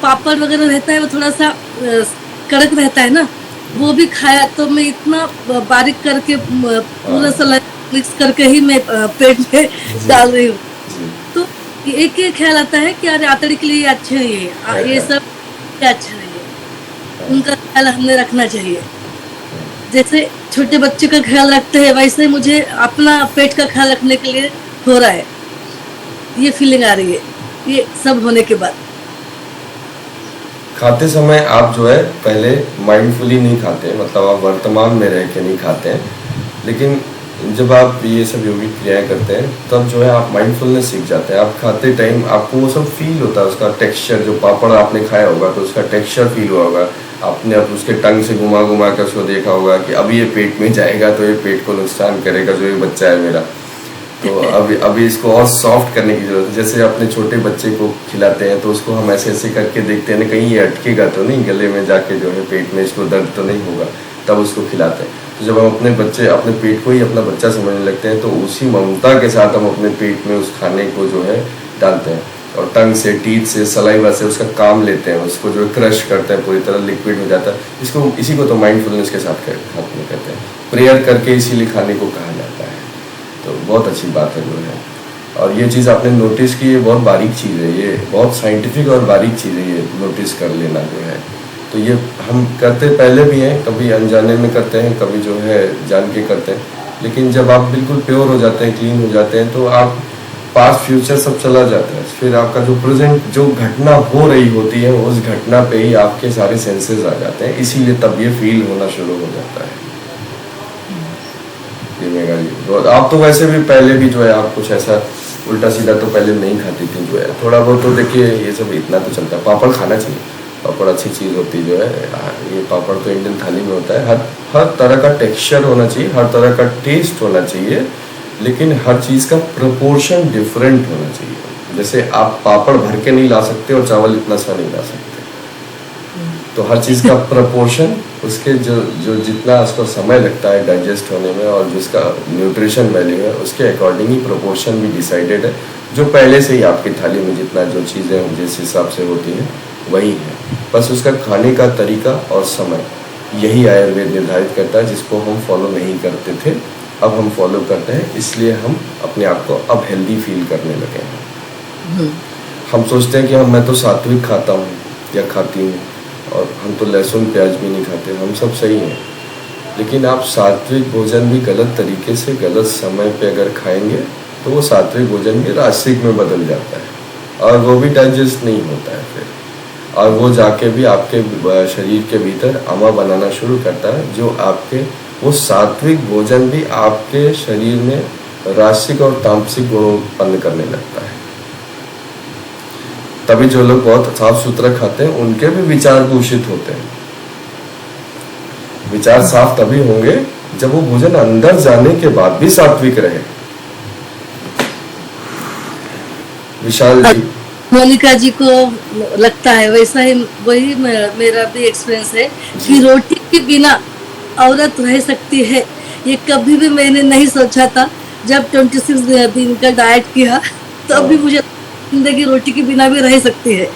पापड़ वगैरह रहता है वो थोड़ा सा कड़क रहता है ना, वो भी खाया तो मैं इतना बारीक करके पूरा सा मिक्स करके ही मैं पेट में डाल रही हूँ। तो एक ही ख्याल आता है कि अरे आतड़ी के लिए अच्छा नहीं है, ये सब अच्छा नहीं है। उनका ख्याल हमने रखना चाहिए। जैसे छोटे बच्चे का ख्याल रखते हैं वैसे मुझे अपना पेट का ख्याल रखने के लिए हो रहा है। ये फीलिंग आ रही है ये सब होने के बाद। खाते समय आप जो है पहले माइंडफुली नहीं खाते, मतलब आप वर्तमान में रह के नहीं खाते हैं, लेकिन जब आप ये सब योगिक क्रियाएं करते हैं तब जो है आप माइंडफुलनेस सीख जाते हैं। आप खाते टाइम आपको वो सब फील होता है, उसका टेक्सचर, जो पापड़ आपने खाया होगा तो उसका टेक्सचर फील हुआ होगा, आपने अब उसके टंग से घुमा घुमा कर उसको देखा होगा कि अब ये पेट में जाएगा तो ये पेट को नुकसान करेगा, जो ये बच्चा है मेरा, तो अभी इसको और सॉफ्ट करने की जरूरत है। जैसे अपने छोटे बच्चे को खिलाते हैं तो उसको हम ऐसे ऐसे करके देखते हैं ना, कहीं ये अटकेगा तो नहीं गले में जाके, जो है पेट में इसको दर्द तो नहीं होगा, तब उसको खिलाते हैं। तो जब हम अपने पेट को ही अपना बच्चा समझने लगते हैं तो उसी ममता के साथ हम अपने पेट में उस खाने को जो है डालते हैं और टंग से, टीथ से, सलाइवा से उसका काम लेते हैं, उसको जो क्रश करते हैं, पूरी तरह लिक्विड हो जाता है। इसी को तो माइंडफुलनेस के साथ खाने कहते हैं। प्रेयर करके इसीलिए खाने को कहा जाता है। तो बहुत अच्छी बात है जो है, और ये चीज़ आपने नोटिस की, ये बहुत बारीक चीज़ है, ये बहुत साइंटिफिक और बारीक चीज़ है, ये नोटिस कर लेना जो है। तो ये हम करते पहले भी हैं, कभी अनजाने में करते हैं, कभी जो है जान के करते हैं, लेकिन जब आप बिल्कुल प्योर हो जाते हैं, क्लीन हो जाते हैं, तो आप पास्ट फ्यूचर सब चला जाता है। फिर आपका जो प्रेजेंट जो घटना हो रही होती है उस घटना पे ही आपके सारे सेंसेस आ जाते हैं, इसीलिए तब ये फील होना शुरू हो जाता है। ये मेरा जी, तो आप तो वैसे भी पहले भी जो है आप कुछ ऐसा उल्टा सीधा तो पहले नहीं खाती थी, जो है थोड़ा बहुत तो देखिए ये सब इतना तो चलता है। पापड़ खाना चाहिए, पापड़ अच्छी चीज़ होती है जो है, ये पापड़ तो इंडियन थाली में होता है। हर तरह का टेक्सचर होना चाहिए, हर तरह का टेस्ट होना चाहिए, लेकिन हर चीज़ का प्रपोर्शन डिफरेंट होना चाहिए। जैसे आप पापड़ भर के नहीं ला सकते और चावल इतना सा नहीं ला सकते, तो हर चीज़ का प्रपोर्शन, उसके जो जितना उसको समय लगता है डाइजेस्ट होने में और जिसका न्यूट्रिशन वैल्यू है उसके अकॉर्डिंग ही प्रपोर्शन भी डिसाइडेड है, जो पहले से ही आपकी थाली में जितना जो चीज़ें जिस हिसाब से होती हैं वही है, बस उसका खाने का तरीका और समय यही आयुर्वेद निर्धारित करता है, जिसको हम फॉलो नहीं करते थे, अब हम फॉलो करते हैं, इसलिए हम अपने आप को अब हेल्दी फील करने लगे हैं। हम सोचते हैं कि मैं तो सात्विक खाता हूँ या खाती हूँ, और हम तो लहसुन प्याज भी नहीं खाते, हम सब सही हैं, लेकिन आप सात्विक भोजन भी गलत तरीके से गलत समय पे अगर खाएंगे तो वो सात्विक भोजन भी राजसिक में बदल जाता है और वो भी डाइजेस्ट नहीं होता है फिर, और वो जाके भी आपके शरीर के भीतर अमा बनाना शुरू करता है, जो आपके वो सात्विक भोजन भी आपके शरीर में राजसिक और तामसिक गुण उत्पन्न करने लगता है। तभी जो लोग बहुत साफ सुथरा खाते हैं उनके भी विचार दूषित होते हैं। विचार साफ तभी होंगे जब वो भोजन अंदर जाने के बाद भी सात्विक रहे। विशाल जी, मोनिका जी को लगता है वैसा ही, वही मेरा भी एक्सपीरियंस है कि रोटी के बिना औरत रह सकती है, ये कभी भी मैंने नहीं सोचा था। जब 26 दिन का डाइट किया तब भी मुझे जिंदगी रोटी के बिना भी रह सकती है।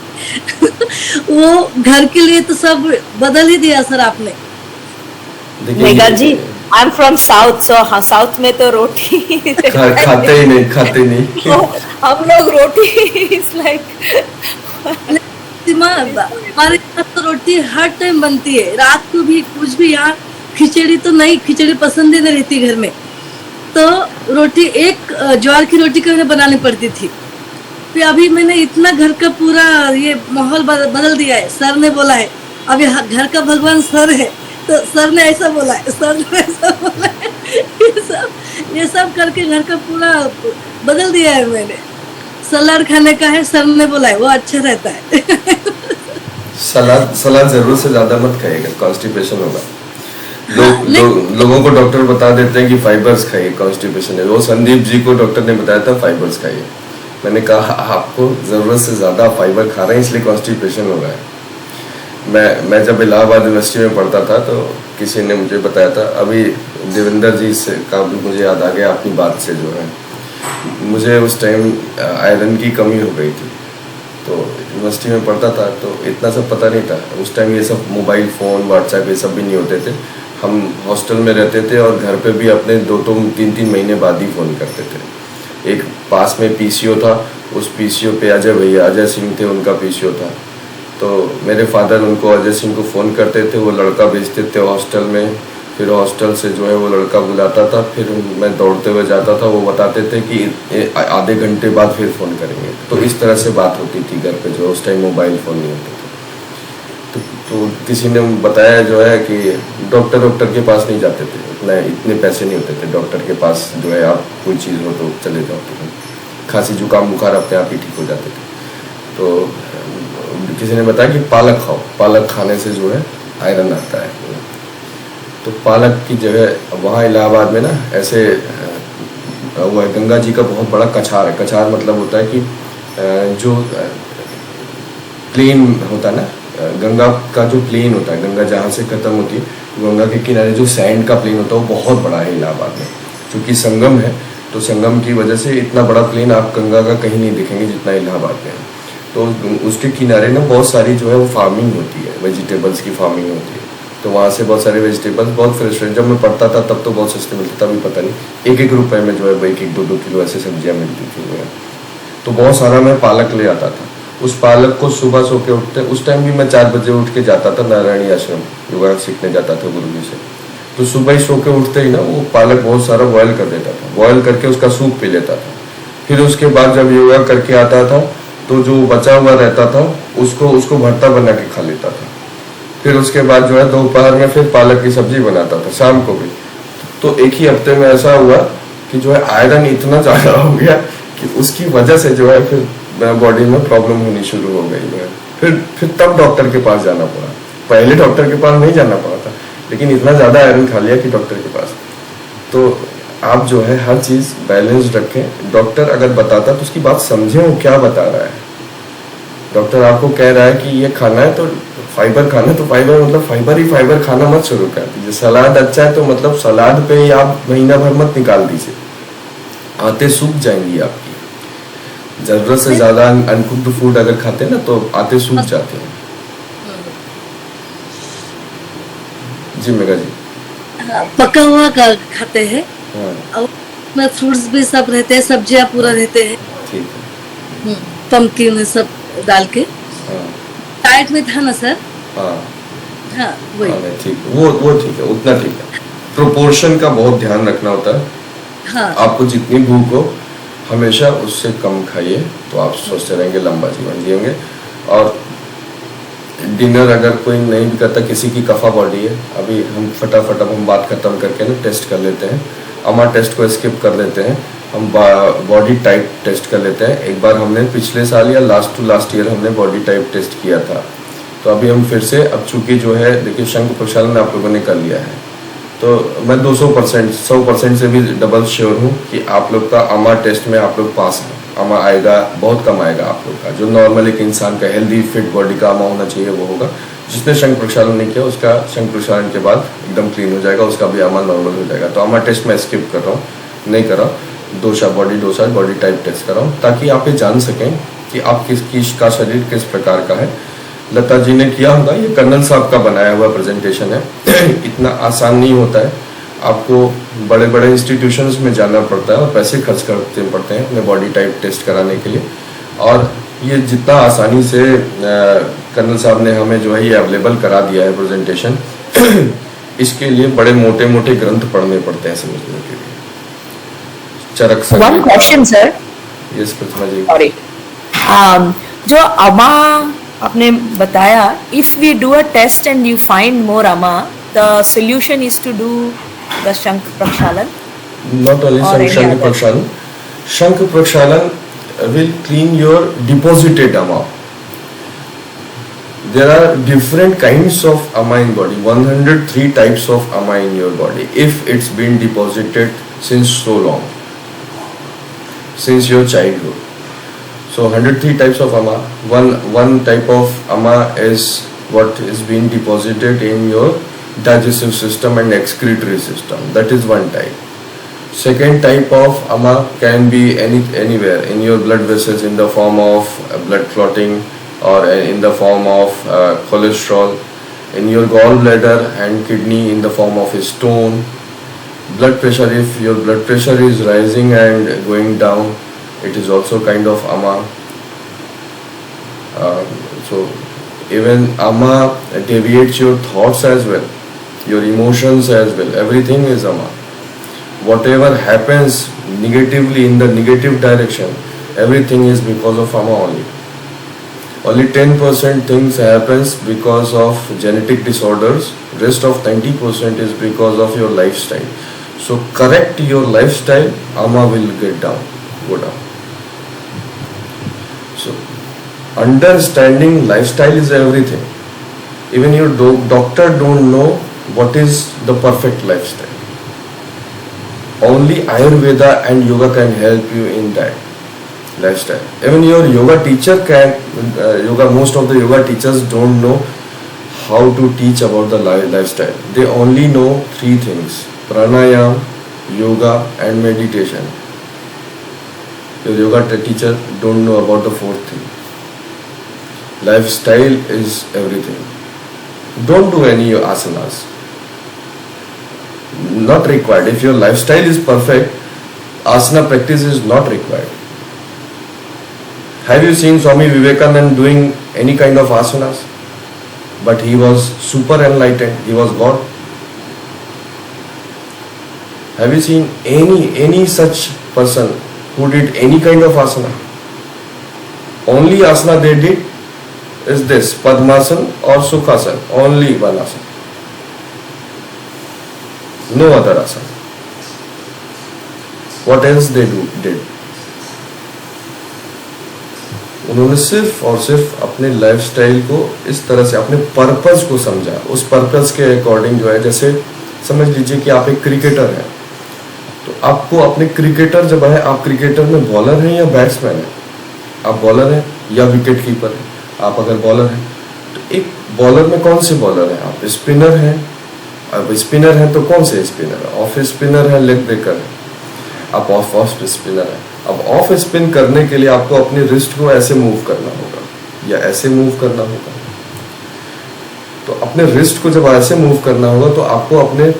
वो घर के लिए तो सब बदल ही दिया सर आपने। Megha ji, I am from south, so south में तो रोटी खाते ही नहीं तो हम लोग रोटी इज लाइक हमारे यहाँ तो रोटी हर टाइम बनती है, रात को भी कुछ भी। यहाँ खिचड़ी तो नहीं, खिचड़ी पसंद ही नहीं रहती घर में, तो रोटी एक ज्वार की रोटी कभी बनानी पड़ती थी। फिर अभी मैंने इतना घर का पूरा ये माहौल बदल दिया है। सर ने बोला है अभी घर का भगवान सर है, तो सर ने ऐसा बोला है, सर ने ऐसा बोला है, ये सब करके घर का पूरा बदल दिया है मैंने। सलाद खाने का है, सर ने बोला है वो अच्छा रहता है। सलाद जरूर से ज्यादा मत खाइएगा, कॉन्स्टिपेशन होगा। लोगों को डॉक्टर बता देते हैं कि फाइबर्स खाइए, कॉन्स्टिपेशन है। वो संदीप जी को डॉक्टर ने बताया था फाइबर्स खाइए। मैंने कहा आपको जरूरत से ज्यादा फाइबर खा रहे हैं इसलिए कॉन्स्टिपेशन हो रहा है। मैं जब इलाहाबाद यूनिवर्सिटी में पढ़ता था तो किसी ने मुझे बताया था, अभी देवेंद्र जी से का भी मुझे याद आ गया अपनी बात से, जो है मुझे उस टाइम आयरन की कमी हो गई थी, तो यूनिवर्सिटी में पढ़ता था तो इतना सब पता नहीं था। उस टाइम ये सब मोबाइल फ़ोन व्हाट्सएप ये सब भी नहीं होते थे। हम हॉस्टल में रहते थे और घर पे भी अपने 2-3 महीने बाद ही फ़ोन करते थे। एक पास में पीसीओ था, उस पीसीओ पे अजय सिंह थे, उनका पीसीओ था, तो मेरे फादर उनको अजय सिंह को फ़ोन करते थे, वो लड़का भेजते थे हॉस्टल में, फिर हॉस्टल से जो है वो लड़का बुलाता था, फिर मैं दौड़ते हुए जाता था, वो बताते थे कि आधे घंटे बाद फिर फ़ोन करेंगे। तो इस तरह से बात होती थी घर पे, जो उस टाइम मोबाइल फ़ोन नहीं होते थे। तो किसी ने बताया जो है कि डॉक्टर के पास नहीं जाते थे, इतने पैसे नहीं होते थे डॉक्टर के पास, जो है आप कोई चीज़ हो तो चले जाओ, तो खांसी जुकाम बुखार अपने आप ही ठीक हो जाते थे। तो किसी ने बताया कि पालक खाओ, पालक खाने से जो है आयरन आता है। तो पालक की जगह वहाँ इलाहाबाद में ना ऐसे वो है, गंगा जी का बहुत बड़ा कछार है। कछार मतलब होता है कि जो प्लेन होता है ना, गंगा का जो प्लेन होता है, गंगा जहाँ से खत्म होती है, गंगा के किनारे जो सैंड का प्लेन होता है वो बहुत बड़ा है इलाहाबाद में। क्योंकि संगम है, तो संगम की वजह से इतना बड़ा प्लेन आप गंगा का कहीं नहीं दिखेंगे जितना इलाहाबाद में है। तो उसके किनारे ना बहुत सारी जो है वो फार्मिंग होती है, वेजिटेबल्स की फार्मिंग होती है। तो वहाँ से बहुत सारे वेजिटेबल्स बहुत फ्रेश, जब मैं पढ़ता था तब तो बहुत सस्ते मिलते, तभी पता नहीं 1-1 रुपए में जो है 1-2 किलो ऐसे सब्जियाँ मिलती थी। तो बहुत सारा मैं पालक ले आता था। उस पालक को सुबह सो के उठते, उस टाइम भी मैं 4 बजे उठ के जाता था नारायणी आश्रम, योगा सीखने जाता था गुरुजी से। तो सुबह ही सो के उठते ही ना वो पालक बहुत सारा बॉयल कर देता था, बॉयल करके उसका सूप पी लेता था। फिर उसके बाद जब योगा करके आता था तो जो बचा हुआ रहता था उसको भरता बना के खा लेता था। फिर उसके बाद जो है दोपहर में फिर पालक की सब्जी बनाता था, शाम को भी। तो एक ही हफ्ते में ऐसा हुआ कि जो है आयरन इतना ज़्यादा हो गया कि उसकी वजह से जो है फिर बॉडी में प्रॉब्लम होनी शुरू हो गई है। फिर तब डॉक्टर के पास जाना पड़ा। पहले डॉक्टर के पास नहीं जाना पड़ा था, लेकिन इतना ज़्यादा आयरन खा लिया कि डॉक्टर के पास। तो आप जो है हर चीज़ बैलेंस रखें। डॉक्टर अगर बताता तो उसकी बात समझें वो क्या बता रहा है। डॉक्टर आपको कह रहा है कि ये खाना है तो फाइबर खाना है, तो फाइबर मतलब फाइबर ही फाइबर खाना मत शुरू कर दीजिए। सलाद अच्छा है तो मतलब सलाद पे ही आप महीना भर मत निकाल दीजिए, आते सूख जाएंगी आपकी। जरूरत से ज्यादा अनकुक्ड फूड अगर खाते हैं ना तो आते सूख जाते हैं। जी मेगा जी। पका हुआ खाते हैं हाँ और में फ्रूट्स भी सब रहते हैं, सब्जियां पूरा रहते हैं, ठीक है। पम्पकिन सब डाल के। हाँ डाइट में था ना सर? हाँ हाँ वही। हाँ नहीं, ठीक है, वो ठीक है, उतना ठीक है। प्रोपोर्शन का बहुत ध्यान रखना होता है। हाँ आपको जितनी भूख हो हमेशा उससे कम खाइए तो आप स्वस्थ रहेंगे, लंबा जीवन जिएंगे। और डिनर अगर कोई नहीं भी करता, किसी की कफा बॉडी है, अभी हम फटाफट अब हम बात खत्म करके ना टेस्ट कर लेते हैं। अमा टेस्ट को स्किप कर लेते हैं, हम बॉडी टाइप टेस्ट कर लेते हैं। एक बार हमने पिछले साल या लास्ट ईयर हमने बॉडी टाइप टेस्ट किया था, तो अभी हम फिर से, अब चूंकि जो है देखिए शंख प्रक्षालन आप लोगों ने कर लिया है, तो मैं 200% 100% से भी डबल श्योर हूँ कि आप लोग का अमा टेस्ट में आप लोग पास हैं। अमा आएगा, बहुत कम आएगा आप लोग का। जो नॉर्मल एक इंसान का हेल्दी फिट बॉडी का अमा होना चाहिए वो होगा। जिसने शंख प्रक्षालन नहीं किया उसका शंख प्रक्षालन के बाद एकदम क्लीन हो जाएगा, उसका भी अमा नॉर्मल हो जाएगा। तो अमा टेस्ट मैं स्किप कर रहा हूँ, नहीं कर रहा। बॉडी टाइप टेस्ट कर रहा हूँ ताकि आप ये जान सकें कि आप किसका शरीर किस प्रकार का है। लता जी ने किया होगा, ये कर्नल साहब का बनाया हुआ प्रेजेंटेशन है। इतना आसान नहीं होता है, आपको बड़े बड़े इंस्टीट्यूशंस में जाना पड़ता है और पैसे खर्च करते पड़ते हैं अपने बॉडी टाइप टेस्ट कराने के लिए। और ये जितना आसानी से कर्नल साहब ने हमें जो है ये अवेलेबल करा दिया है प्रेजेंटेशन, इसके लिए बड़े मोटे मोटे ग्रंथ पढ़ने पड़ते हैं समझने के लिए। चरक One question, sir. यस प्रतिमा जी। Sorry. जो अमा आपने बताया, if we do a test and you find more ama, the solution is to do the Shankh Prakshalan. Not only Or any Shankh other. Prakshalan. Shankh Prakshalan will clean your deposited ama. There are different kinds of ama in body. 103 types of ama in your body. If it's been deposited since so long, since your childhood. So 103 types of ama. One type of ama is what is being deposited in your digestive system and excretory system. That is one type. Second type of ama can be anywhere in your blood vessels in the form of blood clotting or in the form of cholesterol, in your gallbladder and kidney in the form of a stone. Blood pressure, if your blood pressure is rising and going down, it is also kind of ama. So even ama deviates your thoughts as well. your emotions as well. Everything is ama. Whatever happens negatively in the negative direction, everything is because of ama only. Only 10% things happens because of genetic disorders. Rest of 90% is because of your lifestyle. So correct your lifestyle, ama will go down. So understanding lifestyle is everything. Even your doctor don't know what is the perfect lifestyle. Only Ayurveda and yoga can help you in that lifestyle. Even your yoga teacher can, most of the yoga teachers don't know how to teach about the lifestyle. They only know 3 things: pranayam, yoga and meditation. Your yoga teacher don't know about the 4th thing. Lifestyle is everything. Don't do any asanas. Not required. If your lifestyle is perfect, asana practice is not required. Have you seen Swami Vivekananda doing any kind of asanas? But he was super enlightened. He was God. Have you seen any such person who did any kind of asana? Only asana they did is this, Padmasana or Sukhasana. Only one asana. No other asana. What else they did? उन्होंने सिर्फ और सिर्फ अपने lifestyle को इस तरह से, अपने पर्पस को समझा. उस पर्पस के अकॉर्डिंग जो है, जैसे समझ लीजिए कि आप एक क्रिकेटर हैं, तो आपको अपने क्रिकेटर जब है, आप क्रिकेटर में बॉलर हैं या बैट्समैन हैं? आप बॉलर हैं या विकेट कीपर हैं? आप अगर बॉलर हैं तो एक बॉलर में कौन से बॉलर हैं? आप स्पिनर हैं. अब स्पिनर हैं तो कौन से स्पिनर है? ऑफ स्पिनर है, लेग ब्रेकर है. आप ऑफ स्पिनर है. अब ऑफ स्पिन करने के लिए आपको अपने रिस्ट को ऐसे मूव करना होगा या ऐसे मूव करना होगा. तो अपने रिस्ट को जब ऐसे मूव करना होगा तो आपको अपने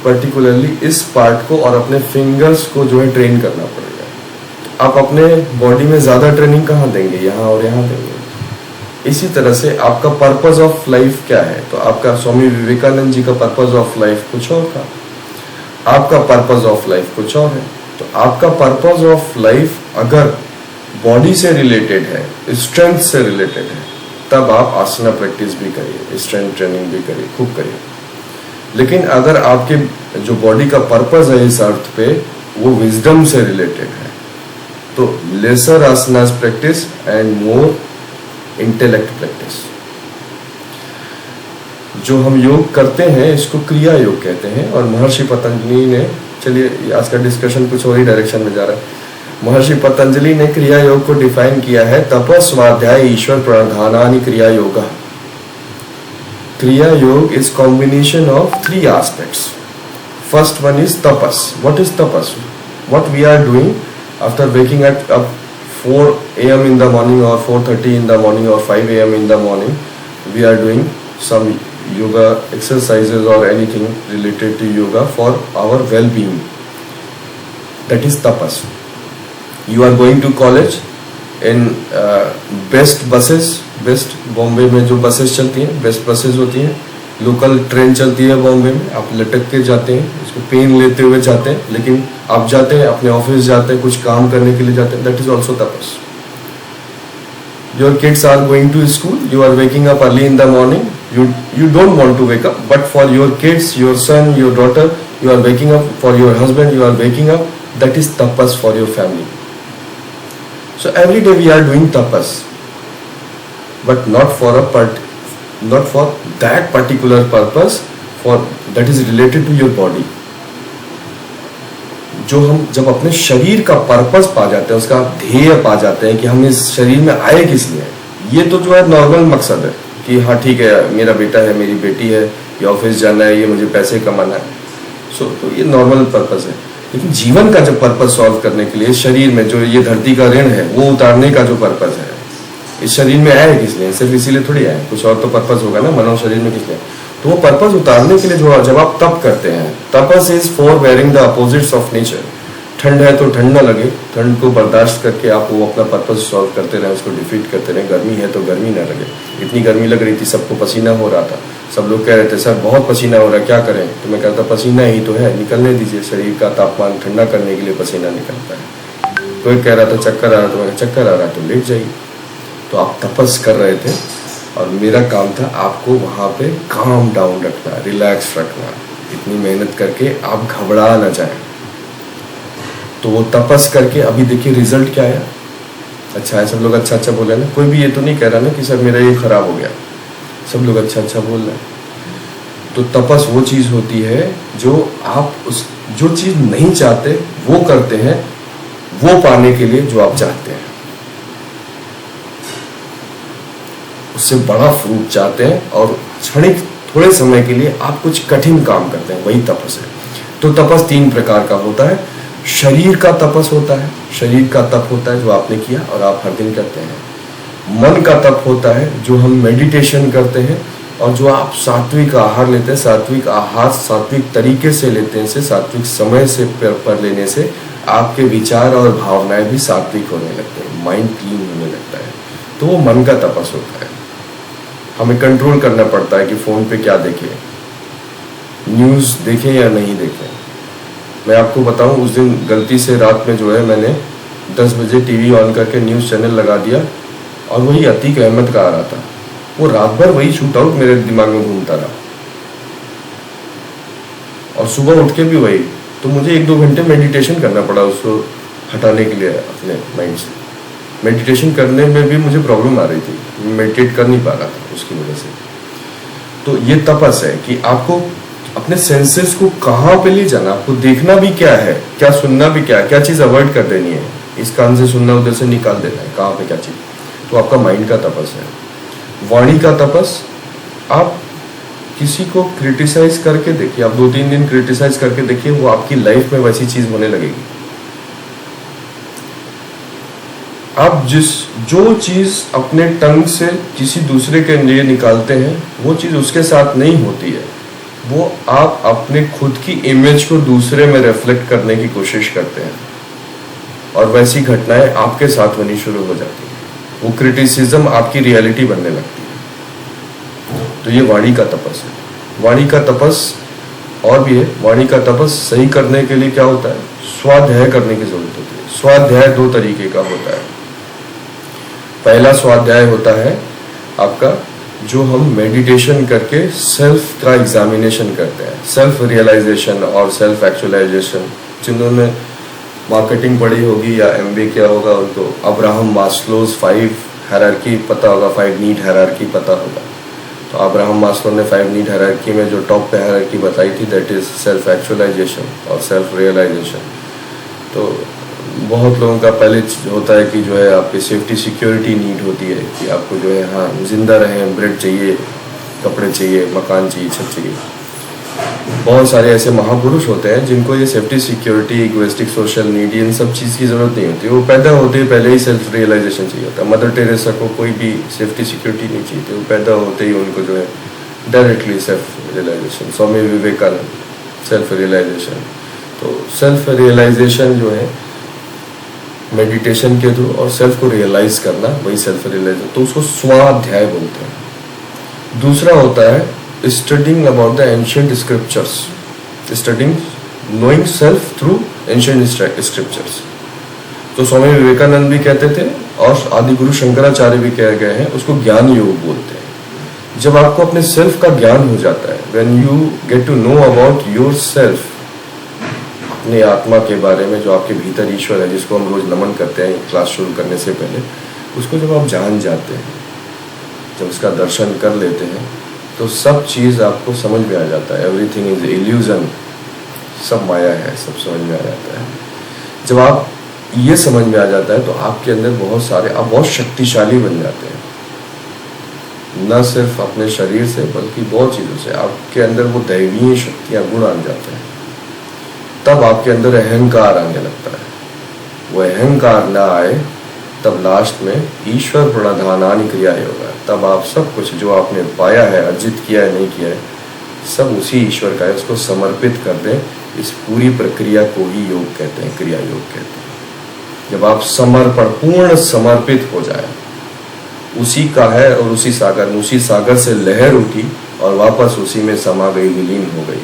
पर्टिकुलरली इस पार्ट को और अपने फिंगर्स को जो है ट्रेन करना पड़ेगा. आप अपने बॉडी में ज़्यादा ट्रेनिंग कहाँ देंगे? यहाँ और यहाँ देंगे. इसी तरह से आपका पर्पस ऑफ लाइफ क्या है? तो आपका स्वामी विवेकानंद जी का पर्पस ऑफ लाइफ कुछ और था, आपका पर्पस ऑफ लाइफ कुछ और है. तो आपका पर्पस ऑफ लाइफ अगर बॉडी से रिलेटेड है, स्ट्रेंथ से रिलेटेड है, तब आप आसना प्रैक्टिस भी करिए, स्ट्रेंथ ट्रेनिंग भी करिए, खूब करिए. लेकिन अगर आपके जो बॉडी का पर्पस है इस अर्थ पे वो विजडम से रिलेटेड है, तो लेसर आसनास practice and more intellect practice. जो हम योग करते हैं इसको क्रिया योग कहते हैं. और महर्षि पतंजलि ने, चलिए आज का डिस्कशन कुछ और ही डायरेक्शन में जा रहा है. महर्षि पतंजलि ने क्रिया योग को डिफाइन किया है, तपस स्वाध्याय ईश्वर प्रधानानि क्रिया योगा. क्रिया योग is combination of 3 aspects. First one is tapas. What is tapas? What we are doing after waking up 4 a.m. in the morning or 4:30 in the morning or 5 a.m. in the morning, we are doing some yoga exercises or anything related to yoga for our well-being. That is tapas. You are going to college in best buses. Best Bombay में जो buses चलती हैं, best buses होती हैं. Local train चलती है बॉम्बे में, आप लटक के जाते हैं, इसको पेन लेते हुए जाते हैं, लेकिन आप जाते हैं, अपने ऑफिस जाते हैं, कुछ काम करने के लिए जाते हैं. That is also tapas. Your kids are going to school, you are waking up early in the morning. you don't want to wake up, but for your kids, your son, your daughter, you are waking up. For your husband, you are waking up. That is tapas for your family. So every day we are doing tapas, but not for that particular purpose, for that is related to your body. जो हम जब अपने शरीर का purpose पा जाते हैं, उसका ध्येय पा जाते हैं कि हम इस शरीर में आए किस लिए, ये तो जो है नॉर्मल मकसद है कि हाँ ठीक है, मेरा बेटा है, मेरी बेटी है, ये ऑफिस जाना है, ये मुझे पैसे कमाना है. सो तो ये नॉर्मल पर्पस है. लेकिन जीवन का जो पर्पस सॉल्व करने के लिए, शरीर में जो ये धरती का ऋण है वो उतारने का जो पर्पस है, इस शरीर में आए किस लिए? सिर्फ इसीलिए थोड़ी आए, कुछ और तो पर्पस होगा ना. मनो शरीर में किस लिए? तो वो पर्पस उतारने के लिए जो जब आप तप करते हैं, tapas is for wearing the opposites of nature. ठंड है तो ठंड ना लगे, ठंड को बर्दाश्त करके आप वो अपना पर्पस सॉल्व करते रहें, उसको डिफीट करते रहें. गर्मी है तो गर्मी ना लगे. इतनी गर्मी लग रही थी, सबको पसीना हो रहा था, सब लोग कह रहे थे सर बहुत पसीना हो रहा है, क्या करें? तो मैं कहता पसीना ही तो है, निकलने दीजिए, शरीर का तापमान ठंडा करने के लिए पसीना निकलता है। कोई कह रहा था चक्कर आ रहा, तो मैंने चक्कर आ रहा है तो लेट जाइए। तो आप तपस कर रहे थे और मेरा काम था आपको वहाँ पे काम डाउन रखना, रिलैक्स रखना, इतनी मेहनत करके आप घबरा ना जाए। तो वो तपस करके अभी देखिए रिजल्ट क्या आया, अच्छा है। सब लोग अच्छा अच्छा बोले ना, कोई भी ये तो नहीं कह रहा ना कि सर मेरा ये खराब हो गया, सब लोग अच्छा अच्छा बोल रहे हैं। तो तपस वो चीज़ होती है जो आप उस जो चीज़ नहीं चाहते वो करते हैं, वो पाने के लिए जो आप चाहते हैं, उससे बड़ा फ्रूट चाहते हैं और क्षणिक थोड़े समय के लिए आप कुछ कठिन काम करते हैं, वही तपस है। तो तपस 3 प्रकार का होता है। शरीर का तपस होता है, शरीर का तप होता है जो आपने किया और आप हर दिन करते हैं। मन का तप होता है जो हम मेडिटेशन करते हैं और जो आप सात्विक आहार लेते हैं। सात्विक आहार सात्विक तरीके से लेते हैं, से सात्विक समय से पर लेने से आपके विचार और भावनाएं भी सात्विक होने लगते हैं, माइंड क्लीन होने लगता है। तो वो मन का तपस होता है। हमें कंट्रोल करना पड़ता है कि फ़ोन पे क्या देखें, न्यूज़ देखें या नहीं देखें। मैं आपको बताऊं, उस दिन गलती से रात में जो है मैंने 10 बजे टीवी ऑन करके न्यूज़ चैनल लगा दिया और वही अतीक अहमद का आ रहा था। वो रात भर वही शूट आउट मेरे दिमाग में घूमता रहा और सुबह उठ के भी वही। तो मुझे 1-2 घंटे मेडिटेशन करना पड़ा उसको हटाने के लिए अपने माइंड से। मेडिटेशन करने में भी मुझे प्रॉब्लम आ रही थी, मेडिटेट कर नहीं पा रहा था उसकी वजह से। तो ये तपस है कि आपको अपने सेंसेस को कहाँ पे ले जाना, आपको देखना भी क्या है, क्या सुनना भी क्या है, क्या चीज़ अवॉइड कर देनी है, इस कान से सुनना उधर से निकाल देना है, कहाँ पे क्या चीज़। तो आपका माइंड का तपस है। वाणी का तपस, आप किसी को क्रिटिसाइज करके देखिए, आप 2-3 दिन क्रिटिसाइज करके देखिए, वो आपकी लाइफ में वैसी चीज़ होने लगेगी। आप जो चीज़ अपने टंग से किसी दूसरे के लिए निकालते हैं वो चीज़ उसके साथ नहीं होती है, वो आप अपने खुद की इमेज को दूसरे में रिफ्लेक्ट करने की कोशिश करते हैं और वैसी घटनाएं आपके साथ होनी शुरू हो जाती है। वो क्रिटिसिज्म आपकी रियलिटी बनने लगती है। तो ये वाणी का तपस है। वाणी का तपस और भी है। वाणी का तपस सही करने के लिए क्या होता है, स्वाध्याय करने की जरूरत होती है। स्वाध्याय 2 तरीके का होता है। पहला स्वाध्याय होता है आपका जो हम मेडिटेशन करके सेल्फ का एग्जामिनेशन करते हैं, सेल्फ रियलाइजेशन और सेल्फ एक्चुअलाइजेशन। जिन्होंने मार्केटिंग पढ़ी होगी या MBA किया होगा उनको अब्राहम मास्लोज 5 हायरार्की पता होगा, 5 नीड हायरार्की पता होगा। तो अब्राहम मास्लो ने 5 नीड हायरार्की में जो टॉप पे हायरार्की बताई थी, दैट इज सेल्फ एक्चुअलाइजेशन और सेल्फ रियलाइजेशन। तो बहुत लोगों का पहले होता है कि जो है आपकी सेफ्टी सिक्योरिटी नीड होती है कि आपको जो है हाँ जिंदा रहें, ब्रेड चाहिए, कपड़े चाहिए, मकान चाहिए, छत चाहिए। बहुत सारे ऐसे महापुरुष होते हैं जिनको ये safety security, egoistic social need, इन सब चीज़ की ज़रूरत नहीं होती। वो पैदा होते ही पहले ही सेल्फ रियलाइजेशन चाहिए होता है। मदर टेरेसा को कोई भी सेफ्टी सिक्योरिटी नहीं चाहिए थी, वो पैदा होते ही उनको जो है directly self realisation. Swami Vivekananda self realisation. तो सेल्फ रियलाइजेशन जो है मेडिटेशन के थ्रू और सेल्फ को रियलाइज करना, वही सेल्फ रियलाइजेशन। तो उसको स्वाध्याय बोलते हैं। दूसरा होता है studying about the ancient scriptures, studying knowing self through ancient scriptures. तो स्वामी विवेकानंद भी कहते थे और आदि गुरु शंकराचार्य भी कह गए हैं, उसको ज्ञान योग बोलते हैं। जब आपको अपने सेल्फ का ज्ञान हो जाता है, when you get to know about yourself, अपने आत्मा के बारे में, जो आपके भीतर ईश्वर है जिसको हम रोज नमन करते हैं क्लास शुरू करने से पहले, उसको जब आप जान जाते हैं, जब उसका दर्शन कर लेते हैं, तो सब चीज़ आपको समझ में आ जाता है। एवरीथिंग इज इल्यूजन, सब माया है, सब समझ में आ जाता है। जब आप ये समझ में आ जाता है तो आपके अंदर बहुत सारे, आप बहुत शक्तिशाली बन जाते हैं, न सिर्फ अपने शरीर से बल्कि बहुत चीज़ों से। आपके अंदर वो दैवीय शक्तियाँ, गुण आ जाते हैं। तब आपके अंदर अहंकार आने लगता है। वो अहंकार ना आए तब लास्ट में ईश्वर प्रणधानानि क्रिया होगा। तब आप सब कुछ जो आपने पाया है, अर्जित किया है, नहीं किया है, सब उसी ईश्वर का है, उसको समर्पित कर दें। इस पूरी प्रक्रिया को ही योग कहते हैं, क्रिया योग कहते हैं। जब आप समर्पण, पूर्ण समर्पित हो जाए, उसी का है और उसी सागर से लहर उठी और वापस उसी में समा गई, विलीन हो गई।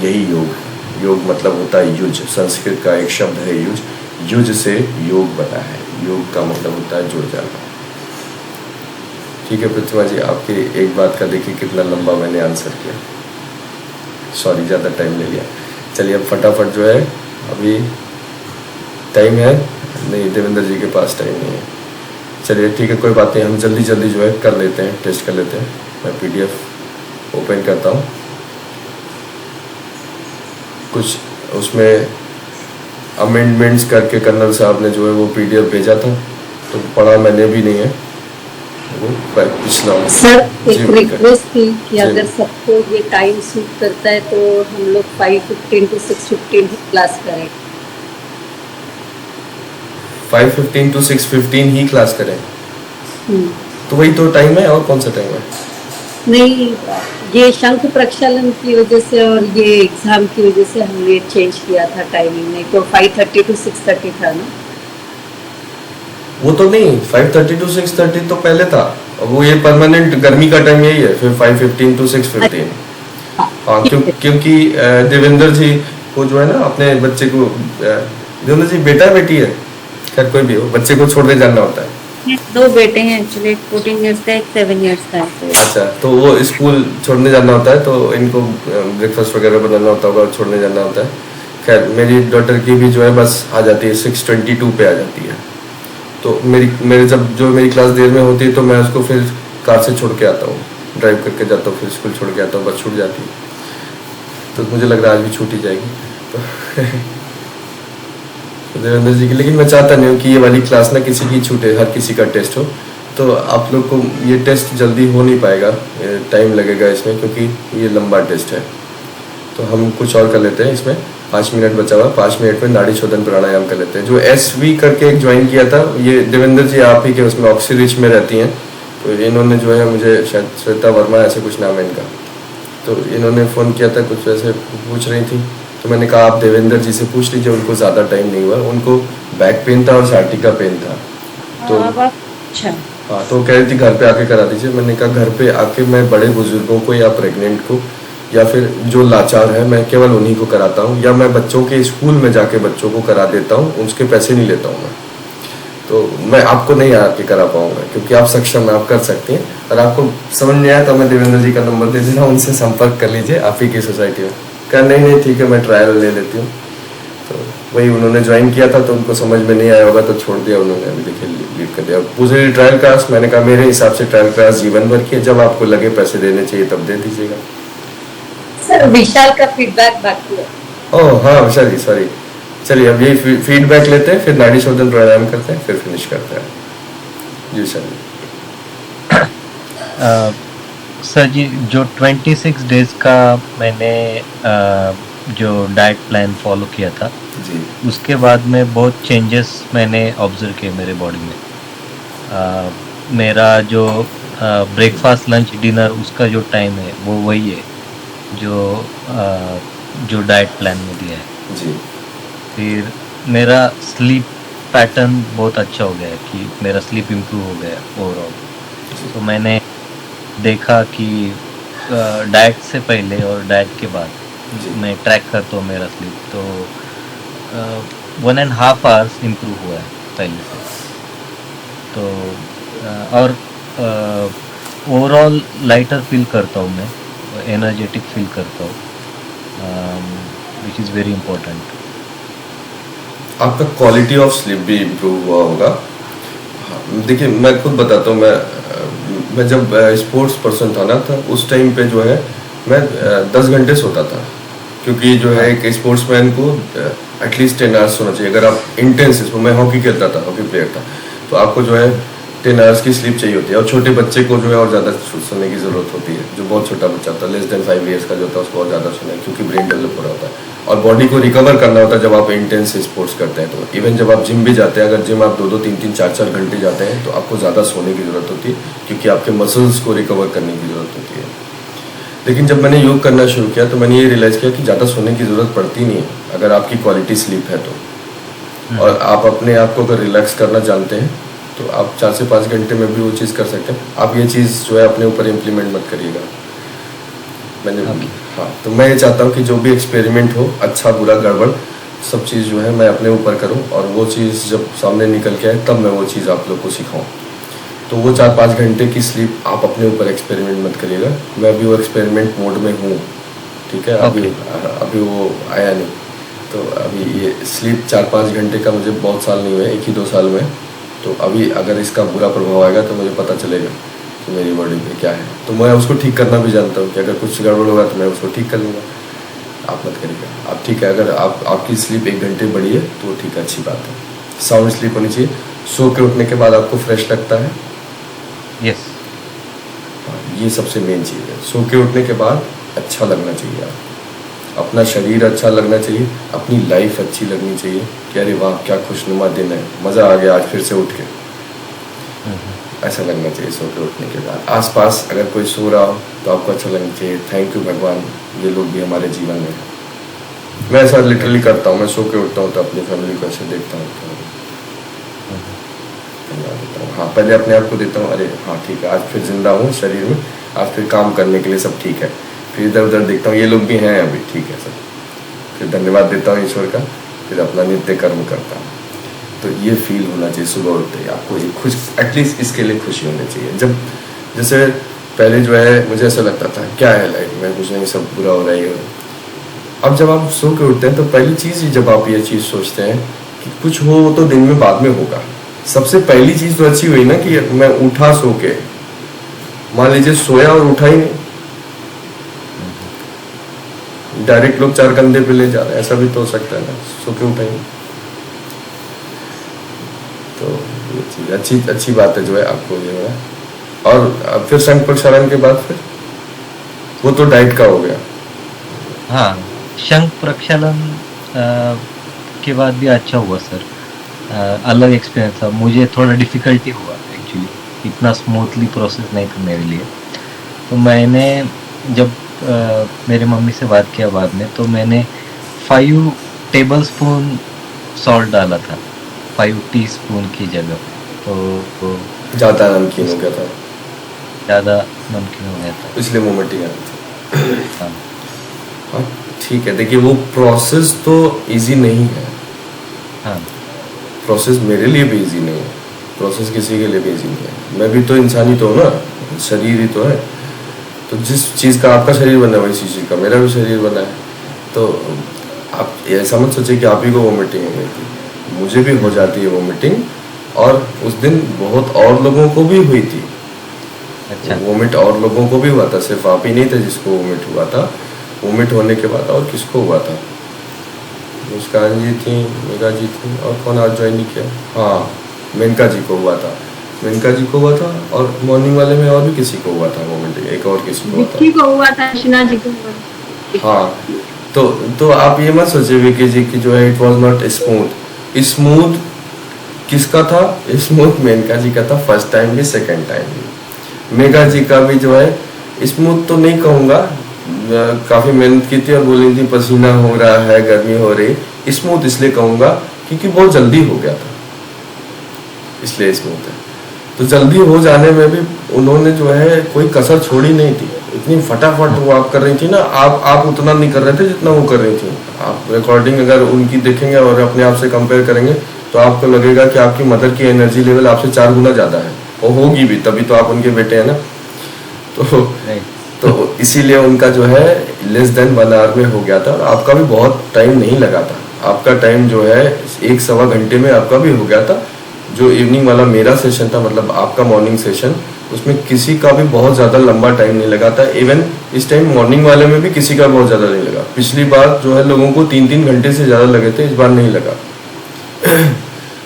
यही योग। योग मतलब होता है युज, संस्कृत का एक शब्द है युज, युज से योग बना है। योग का मतलब होता है जुड़ जाना। ठीक है प्रतिमा जी, आपके एक बात का देखिए कितना लंबा मैंने आंसर किया, सॉरी ज़्यादा टाइम ले लिया। चलिए अब फटाफट जो है, अभी टाइम है नहीं, देवेंद्र जी के पास टाइम नहीं है। चलिए ठीक है, कोई बात नहीं, हम जल्दी जल्दी जो है कर लेते हैं, टेस्ट कर लेते हैं। मैं PDF ओपन करता हूँ। कुछ उसमें अमेंडमेंट्स करके कर्नल साहब ने जो है वो PDF भेजा था, तो पढ़ा मैंने भी नहीं है वो पिछला। सर एक रिक्वेस्ट थी कि जी। अगर सबको ये टाइम सूट करता है तो हम लोग 5:15 to 6:15 ही क्लास करें। 5:15 to 6:15 ही क्लास करें, हम्म। तो वही तो टाइम है, और कौन सा टाइम है? नहीं, ये शंख प्रक्षालन की वजह से और ये एग्जाम की वजह से हमने चेंज किया था टाइमिंग, नहीं तो 5:30 to 6:30 था ना। वो तो नहीं, 5:30 to 6:30 तो पहले था, वो ये परमानेंट गर्मी का टाइम यही है, फिर 5:15 to 6:15। हाँ, क्योंकि देवेंद्र जी को जो है ना अपने बच्चे को, देवेंद्र जी बेटा बेटी है, खैर कोई भी हो, बच्चे को छोड़ने जाना होता है। दो बेटे हैं एक्चुअली, 14 इयर्स का, एक 7 इयर्स का है। अच्छा, तो वो स्कूल छोड़ने जाना होता है, तो इनको ब्रेकफास्ट वगैरह बनाना होता होगा, छोड़ने जाना होता है। खैर मेरी डॉटर की भी जो है बस आ जाती है 6:22 पे आ जाती है, तो मेरी जब जो मेरी क्लास देर में होती है तो मैं उसको फिर कार से छोड़ के आता हूँ, ड्राइव करके जाता हूँ, फिर स्कूल छोड़ के आता हूँ, बस छूट जाती है। तो मुझे लग रहा है आज भी छूट ही जाएगी तो देवेंद्र जी की, लेकिन मैं चाहता नहीं हूँ कि ये वाली क्लास ना किसी की छूटे, हर किसी का टेस्ट हो। तो आप लोग को ये टेस्ट जल्दी हो नहीं पाएगा, टाइम लगेगा इसमें, क्योंकि ये लंबा टेस्ट है। तो हम कुछ और कर लेते हैं, इसमें 5 मिनट बचा हुआ, 5 मिनट में नाड़ी शोधन प्राणायाम कर लेते हैं। जो SV करके एक ज्वाइन किया था, ये देवेंद्र जी आप ही के उसमें ऑक्सीरिच में रहती हैं, तो इन्होंने जो है मुझे, शायद श्वेता वर्मा ऐसे कुछ नाम है इनका, तो इन्होंने फ़ोन किया था, कुछ ऐसे पूछ रही थी, तो मैंने कहा आप देवेंद्र जी से पूछ लीजिए, उनको ज़्यादा टाइम नहीं हुआ, उनको बैक पेन था और सार्टिका पेन था। तो अच्छा, हाँ, तो कह रही थी घर पे आके करा दीजिए। मैंने कहा घर पे आके मैं बड़े बुजुर्गों को या प्रेग्नेंट को या फिर जो लाचार है मैं केवल उन्हीं को कराता हूँ, या मैं बच्चों के स्कूल में जाके बच्चों को करा देता हूँ, उसके पैसे नहीं लेता हूँ मैं। तो मैं आपको नहीं आके करा पाऊंगा, क्योंकि आप सक्षम हैं, आप कर सकते हैं। और आपको समझ नहीं आया तो मैं देवेंद्र जी का नंबर दे दे रहा हूँ, उनसे संपर्क कर लीजिए, आप ही की सोसाइटी में। कहा नहीं ठीक है, मैं ट्रायल ले लेती हूँ। तो वही उन्होंने ज्वाइन किया था, तो उनको समझ में नहीं आया होगा तो छोड़ दिया उन्होंने, अभी देखिए लीव कर दिया। पूछे ट्रायल क्लास, मैंने कहा मेरे हिसाब से ट्रायल क्लास जीवन भर की है, जब आपको लगे पैसे देने चाहिए तब दे दीजिएगा। सर विशाल का फीडबैक बाकी है। ओह हाँ विशाल जी, सॉरी। चलिए अब ये फीडबैक लेते हैं, फिर नाड़ी शोधन प्राणायाम करते हैं, फिर फिनिश करते हैं। जी विशाल जी। सर जी, जो 26 डेज का मैंने जो डाइट प्लान फॉलो किया था जी, उसके बाद में बहुत चेंजेस मैंने ऑब्जर्व किए मेरे बॉडी में। मेरा जो ब्रेकफास्ट लंच डिनर उसका जो टाइम है वो वही है जो डाइट प्लान में दिया है जी। फिर मेरा स्लीप पैटर्न बहुत अच्छा हो गया है कि मेरा स्लीप इम्प्रूव हो गया ओवरऑल। तो मैंने देखा कि डाइट से पहले और डाइट के बाद मैं ट्रैक करता हूँ मेरा स्लीप, तो 1.5 आवर्स इम्प्रूव हुआ है पहले से। तो और ओवरऑल लाइटर फील करता हूँ मैं, एनर्जेटिक फील करता हूँ, विच इज़ वेरी इम्पोर्टेंट। आपका क्वालिटी ऑफ स्लीप भी इम्प्रूव हुआ होगा। देखिए मैं खुद बताता हूँ, मैं जब स्पोर्ट्स पर्सन था ना, तो उस टाइम पे जो है मैं 10 घंटे सोता था, क्योंकि जो है एक स्पोर्ट्समैन को एटलीस्ट 10 आवर्स सोना चाहिए। अगर आप इंटेंस, मैं हॉकी खेलता था, हॉकी प्लेयर था, तो आपको जो है 10 आवर्स की स्लीप चाहिए होती है। और छोटे बच्चे को जो है और ज़्यादा सोने की ज़रूरत होती है। जो बहुत छोटा बच्चा होता है, लेस देन 5 ईयर्स का जो होता है, उसको और ज़्यादा सोना है, क्योंकि ब्रेन डेवलप हो रहा होता है और बॉडी को रिकवर करना होता है जब आप इंटेंस स्पोर्ट्स करते हैं। तो इवन जब आप जिम भी जाते हैं, अगर जिम आप 2-2, 3-3, 4-4 घंटे जाते हैं, तो आपको ज़्यादा सोने की ज़रूरत होती है, क्योंकि आपके मसल्स को रिकवर करने की ज़रूरत होती है। लेकिन जब मैंने योग करना शुरू किया तो मैंने ये रियलाइज़ किया कि ज़्यादा सोने की ज़रूरत पड़ती नहीं है, अगर आपकी क्वालिटी स्लीप है तो। और आप अपने आप को अगर रिलैक्स करना जानते हैं तो आप 4 से 5 घंटे में भी वो चीज़ कर सकते हैं। आप ये चीज़ जो है अपने ऊपर इम्प्लीमेंट मत करिएगा। मैंने Okay. हाँ, तो मैं ये चाहता हूँ कि जो भी एक्सपेरिमेंट हो, अच्छा बुरा गड़बड़, सब चीज़ जो है मैं अपने ऊपर करूँ, और वो चीज़ जब सामने निकल के आए तब मैं वो चीज़ आप लोग को सिखाऊँ। तो वो 4-5 घंटे की स्लीप आप अपने ऊपर एक्सपेरिमेंट मत करिएगा। मैं अभी वो एक्सपेरिमेंट मोड में हूँ, ठीक है। अभी वो आया नहीं, तो अभी ये स्लीप 4-5 घंटे का मुझे बहुत साल नहीं हुए, 1 ही 2 साल में। तो अभी अगर इसका बुरा प्रभाव आएगा तो मुझे पता चलेगा कि मेरी बॉडी पे क्या है। तो मैं उसको ठीक करना भी जानता हूँ कि अगर कुछ गड़बड़ होगा तो मैं उसको ठीक कर लूँगा। आप मत करिएगा, आप ठीक है। अगर आपकी स्लीप 1 घंटे बढ़ी है तो ठीक है, अच्छी बात है। साउंड स्लीप होनी चाहिए। सो के उठने के बाद आपको फ्रेश लगता है? यस। ये सबसे मेन चीज़ है। सो के उठने के बाद अच्छा लगना चाहिए आपको, अपना शरीर अच्छा लगना चाहिए, अपनी लाइफ अच्छी लगनी चाहिए कि अरे वाह क्या खुशनुमा दिन है, मज़ा आ गया आज फिर से उठ के, ऐसा लगना चाहिए। सो के उठने के बाद आसपास अगर कोई सो रहा हो तो आपको अच्छा लगना चाहिए, थैंक यू भगवान, ये लोग भी हमारे जीवन में हैं। मैं ऐसा लिटरली करता हूँ। मैं सो के उठता हूँ तो अपनी फैमिली को ऐसे देखता हूँ, हाँ, पहले अपने आप को देता हूँ, अरे हाँ ठीक है, आज फिर जिंदा हूँ शरीर में, आज फिर काम करने के लिए सब ठीक है। फिर इधर उधर देखता हूँ, ये लोग भी हैं अभी, ठीक है सब। फिर धन्यवाद देता हूँ ईश्वर का, फिर अपना नित्य कर्म करता हूँ। तो ये फील होना चाहिए सुबह उठते ही आपको, ये खुश, एटलीस्ट इसके लिए खुशी होनी चाहिए। जब जैसे पहले जो है मुझे ऐसा लगता था क्या है लाइफ में, कुछ नहीं, सब बुरा हो रहा है। अब जब आप सो के उठते हैं तो पहली चीज़ जब आप ये चीज़ सोचते हैं कि कुछ हो तो दिन में बाद में होगा। सबसे पहली चीज़ तो अच्छी हुई ना कि मैं उठा सो के। मान लीजिए सोया और उठा ही नहीं, डायरेक्ट लोग 4 कंधे पे ले जा रहे हैं, ऐसा भी तो हो सकता है ना, सो के उठा ही नहीं। तो ये चीज़ अच्छी बात है जो है आपको ये है। और फिर संघ प्रक्षालन के बाद फिर वो तो डाइट का हो गया। हाँ, शंख प्रक्षालन के बाद भी अच्छा हुआ सर। अलग एक्सपीरियंस था, मुझे थोड़ा डिफ़िकल्टी हुआ एक्चुअली, इतना स्मूथली प्रोसेस नहीं था मेरे लिए। तो मैंने जब मेरे मम्मी से बात किया बाद में, तो मैंने 5 टेबलस्पून सॉल्ट डाला था 5 टीस्पून की जगह। तो ज़्यादा नमकीन हो गया था, ज़्यादा नमकीन हो गया था, इसलिए वोमिटिंग आ रही थी। हाँ हाँ ठीक है, देखिए वो प्रोसेस तो इजी नहीं है। हाँ प्रोसेस मेरे लिए भी इजी नहीं है, प्रोसेस किसी के लिए भी इजी नहीं है। मैं भी तो इंसान ही तो हूँ ना, शरीर ही तो है। तो जिस चीज़ का आपका शरीर बना है वही चीज़ का मेरा भी शरीर बना है। तो आप ऐसा मत सोचिए कि आप ही को वोमिटिंग हो गई थी, मुझे भी हो जाती है वोमिटिंग, और उस दिन बहुत और लोगों को भी हुई थी। अच्छा, वोमिट और लोगों को भी हुआ था, सिर्फ आप ही नहीं थे जिसको वोमिट हुआ था। वोमिट होने के बाद और किसको हुआ था? मुस्कान जी थी, मेघा जी थी, और कौन आज ज्वाइन नहीं किया? हाँ, मेनका जी को हुआ था, मेनका जी को हुआ था, और मॉर्निंग वाले में और भी किसी को हुआ था वोमिटिंग, एक और किसी को हुआ था, कृष्णा जी को हुआ था। हाँ। तो आप ये मत सोचिए विकी जी की जो है it was not smooth. Smooth किसका था? स्मूथ मेनका जी का था, फर्स्ट टाइम भी सेकंड टाइम भी। मेघा जी का भी जो है स्मूथ तो नहीं कहूँगा, काफ़ी मेहनत की थी और बोली थी पसीना हो रहा है, गर्मी हो रही। स्मूथ इसलिए कहूँगा क्योंकि बहुत जल्दी हो गया था, इसलिए स्मूथ है। तो जल्दी हो जाने में भी उन्होंने जो है कोई कसर छोड़ी नहीं थी, इतनी फटाफट वो आप कर रही थी ना, आप उतना नहीं कर रहे थे जितना वो कर रही थी। आप रिकॉर्डिंग अगर उनकी देखेंगे और अपने आप से कंपेयर करेंगे तो आपको लगेगा कि आपकी मदर की एनर्जी लेवल आपसे 4 गुना ज़्यादा है, और होगी भी, तभी तो आप उनके बेटे हैं ना। तो इसीलिए उनका जो है लेस देन 1 आवर में हो गया था, और आपका भी बहुत टाइम नहीं लगा था। आपका टाइम जो है 1-1.25 घंटे में आपका भी हो गया था। जो इवनिंग वाला मेरा सेशन था, मतलब आपका मॉर्निंग सेशन, उसमें किसी का भी बहुत ज़्यादा लंबा टाइम नहीं लगा था। इवन इस टाइम मॉर्निंग वाले में भी किसी का बहुत ज़्यादा नहीं लगा। पिछली बार जो है लोगों को 3-3 घंटे से ज़्यादा लगे थे, इस बार नहीं लगा।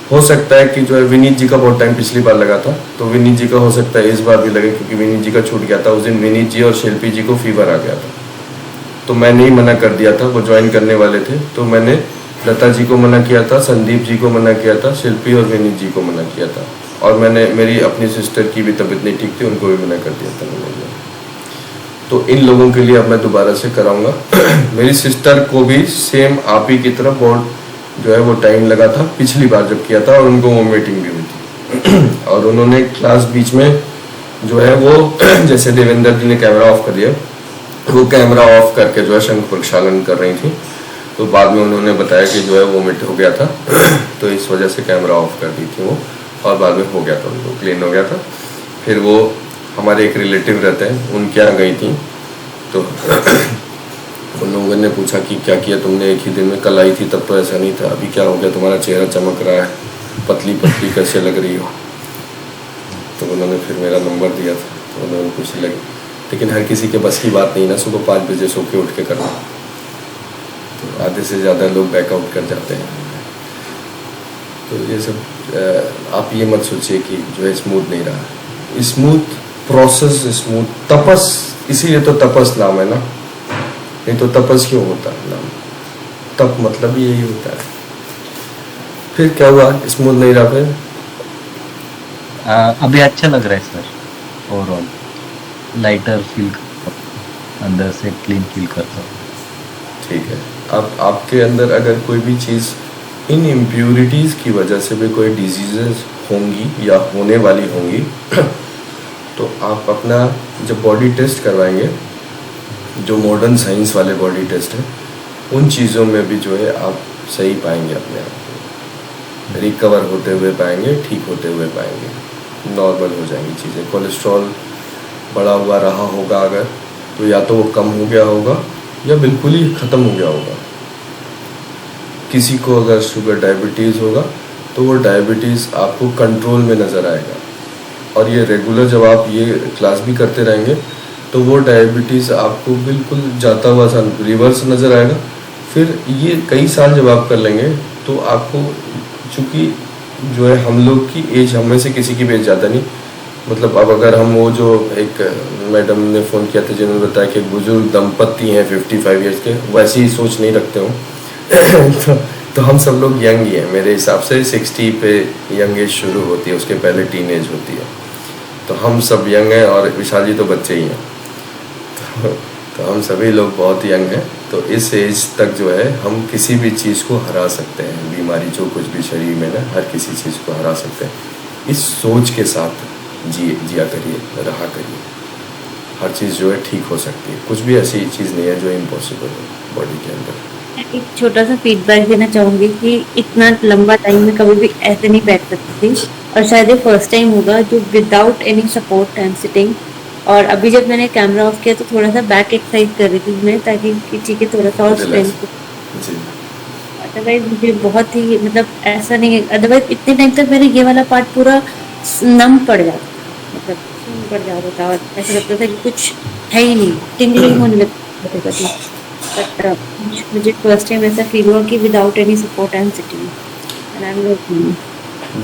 हो सकता है कि जो है विनीत जी का बहुत टाइम पिछली बार लगा था, तो विनीत जी का हो सकता है इस बार भी लगे, क्योंकि विनीत जी का छूट गया था। उस दिन विनीत जी और शिल्पी जी को फीवर आ गया था, तो मैंने ही मना कर दिया था, वो ज्वाइन करने वाले थे। तो मैंने लता जी को मना किया था, संदीप जी को मना किया था, शिल्पी और विनीत जी को मना किया था, और मैंने मेरी अपनी सिस्टर की भी तबीयत नहीं ठीक थी, उनको भी मना कर दिया था मैंने। तो इन लोगों के लिए अब मैं दोबारा से कराऊंगा। मेरी सिस्टर को भी सेम आप ही की तरफ बहुत जो है वो टाइम लगा था पिछली बार जब किया था, और उनको वोमिटिंग भी हुई थी। और उन्होंने क्लास बीच में जो है वो जैसे देवेंद्र जी ने कैमरा ऑफ कर दिया, वो कैमरा ऑफ करके जो है शंख प्रक्षालन कर रही थी। तो बाद में उन्होंने बताया कि जो है वोमिट हो गया था तो इस वजह से कैमरा ऑफ कर दी थी वो, और बाद में हो गया था, उनको क्लीन हो गया था। फिर वो हमारे एक रिलेटिव रहते हैं, उनके यहाँ गई थी तो उन लोगों ने पूछा कि क्या किया तुमने एक ही दिन में, कल आई थी तब तो ऐसा नहीं था, अभी क्या हो गया, तुम्हारा चेहरा चमक रहा है, पतली पतली कैसे लग रही हो। तो उन्होंने फिर मेरा नंबर दिया था, तो उन्होंने पूछने लगे, लेकिन हर किसी के बस की बात नहीं ना सुबह 5 बजे सो के उठ के करना, तो आधे से ज़्यादा लोग बैकआउट कर जाते हैं। तो ये सब आप ये मत सोचिए कि जो है स्मूथ नहीं रहा, स्मूथ प्रोसेस, स्मूथ तपस, इसीलिए तो तपस नाम है ना, नहीं तो तपस क्यों होता है नाम, तप मतलब यही होता है। फिर क्या हुआ, स्मूथ नहीं रहा फिर? अभी अच्छा लग रहा है सर, ओवरऑल लाइटर फील करता हूँ, अंदर से क्लीन फील करता हूँ। ठीक है, अब आपके अंदर अगर कोई भी चीज़ इन इम्प्योरिटीज़ की वजह से भी कोई डिजीज़ेस होंगी या होने वाली होंगी तो आप अपना जब बॉडी टेस्ट करवाएंगे, जो मॉडर्न साइंस वाले बॉडी टेस्ट हैं, उन चीज़ों में भी जो है आप सही पाएंगे, अपने आप को रिकवर होते हुए पाएंगे, ठीक होते हुए पाएंगे, नॉर्मल हो जाएंगी चीज़ें। कोलेस्ट्रॉल बढ़ा हुआ रहा होगा अगर, तो या तो वो कम हो गया होगा या बिल्कुल ही ख़त्म हो गया होगा। किसी को अगर शुगर डायबिटीज़ होगा तो वो डायबिटीज़ आपको कंट्रोल में नज़र आएगा, और ये रेगुलर जब आप ये क्लास भी करते रहेंगे तो वो डायबिटीज़ आपको बिल्कुल जाता हुआ सा रिवर्स नज़र आएगा। फिर ये कई साल जब आप कर लेंगे तो आपको, चूँकि जो है हम लोग की एज, हम में से किसी की भी एज ज़्यादा नहीं, मतलब अब अगर हम वो जो एक मैडम ने फ़ोन किया था जिन्होंने बताया कि बुजुर्ग दंपति हैं 55 ईयर्स के, वैसी ही सोच नहीं रखते हो तो हम सब लोग यंग ही हैं मेरे हिसाब से। 60 पे यंग एज शुरू होती है, उसके पहले टीन एज होती है, तो हम सब यंग हैं, और विशाल जी तो बच्चे ही हैं, तो हम सभी लोग बहुत यंग हैं। तो इस एज तक जो है हम किसी भी चीज़ को हरा सकते हैं, बीमारी जो कुछ भी शरीर में ना, हर किसी चीज़ को हरा सकते हैं। इस सोच के साथ जिया करिए, रहा करिए, हर चीज़ जो है ठीक हो सकती है, कुछ भी ऐसी चीज़ नहीं है जो इम्पॉसिबल है बॉडी के अंदर। एक छोटा सा फीडबैक देना चाहूँगी कि इतना लंबा टाइम में कभी भी ऐसे नहीं बैठ सकती थी, और शायद ये फर्स्ट टाइम होगा जो without any support I am sitting. और अभी जब मैंने कैमरा ऑफ किया तो थोड़ा सा बैक एक्सरसाइज कर रही थी मैं, ताकि ठीक है थोड़ा सा और स्ट्रेंथ। अदरवाइज मुझे बहुत ही, मतलब ऐसा नहीं है, अदरवाइज इतने टाइम तक मेरे ये वाला पार्ट पूरा नम पड़ जाता, मतलब सुन पड़ जाता था, और ऐसा लगता था कि कुछ है ही नहीं, टिंगलिंग होने लगती थी। बट मुझे फर्स्ट टाइम ऐसा फील हुआ कि without any support I am sitting and I am working.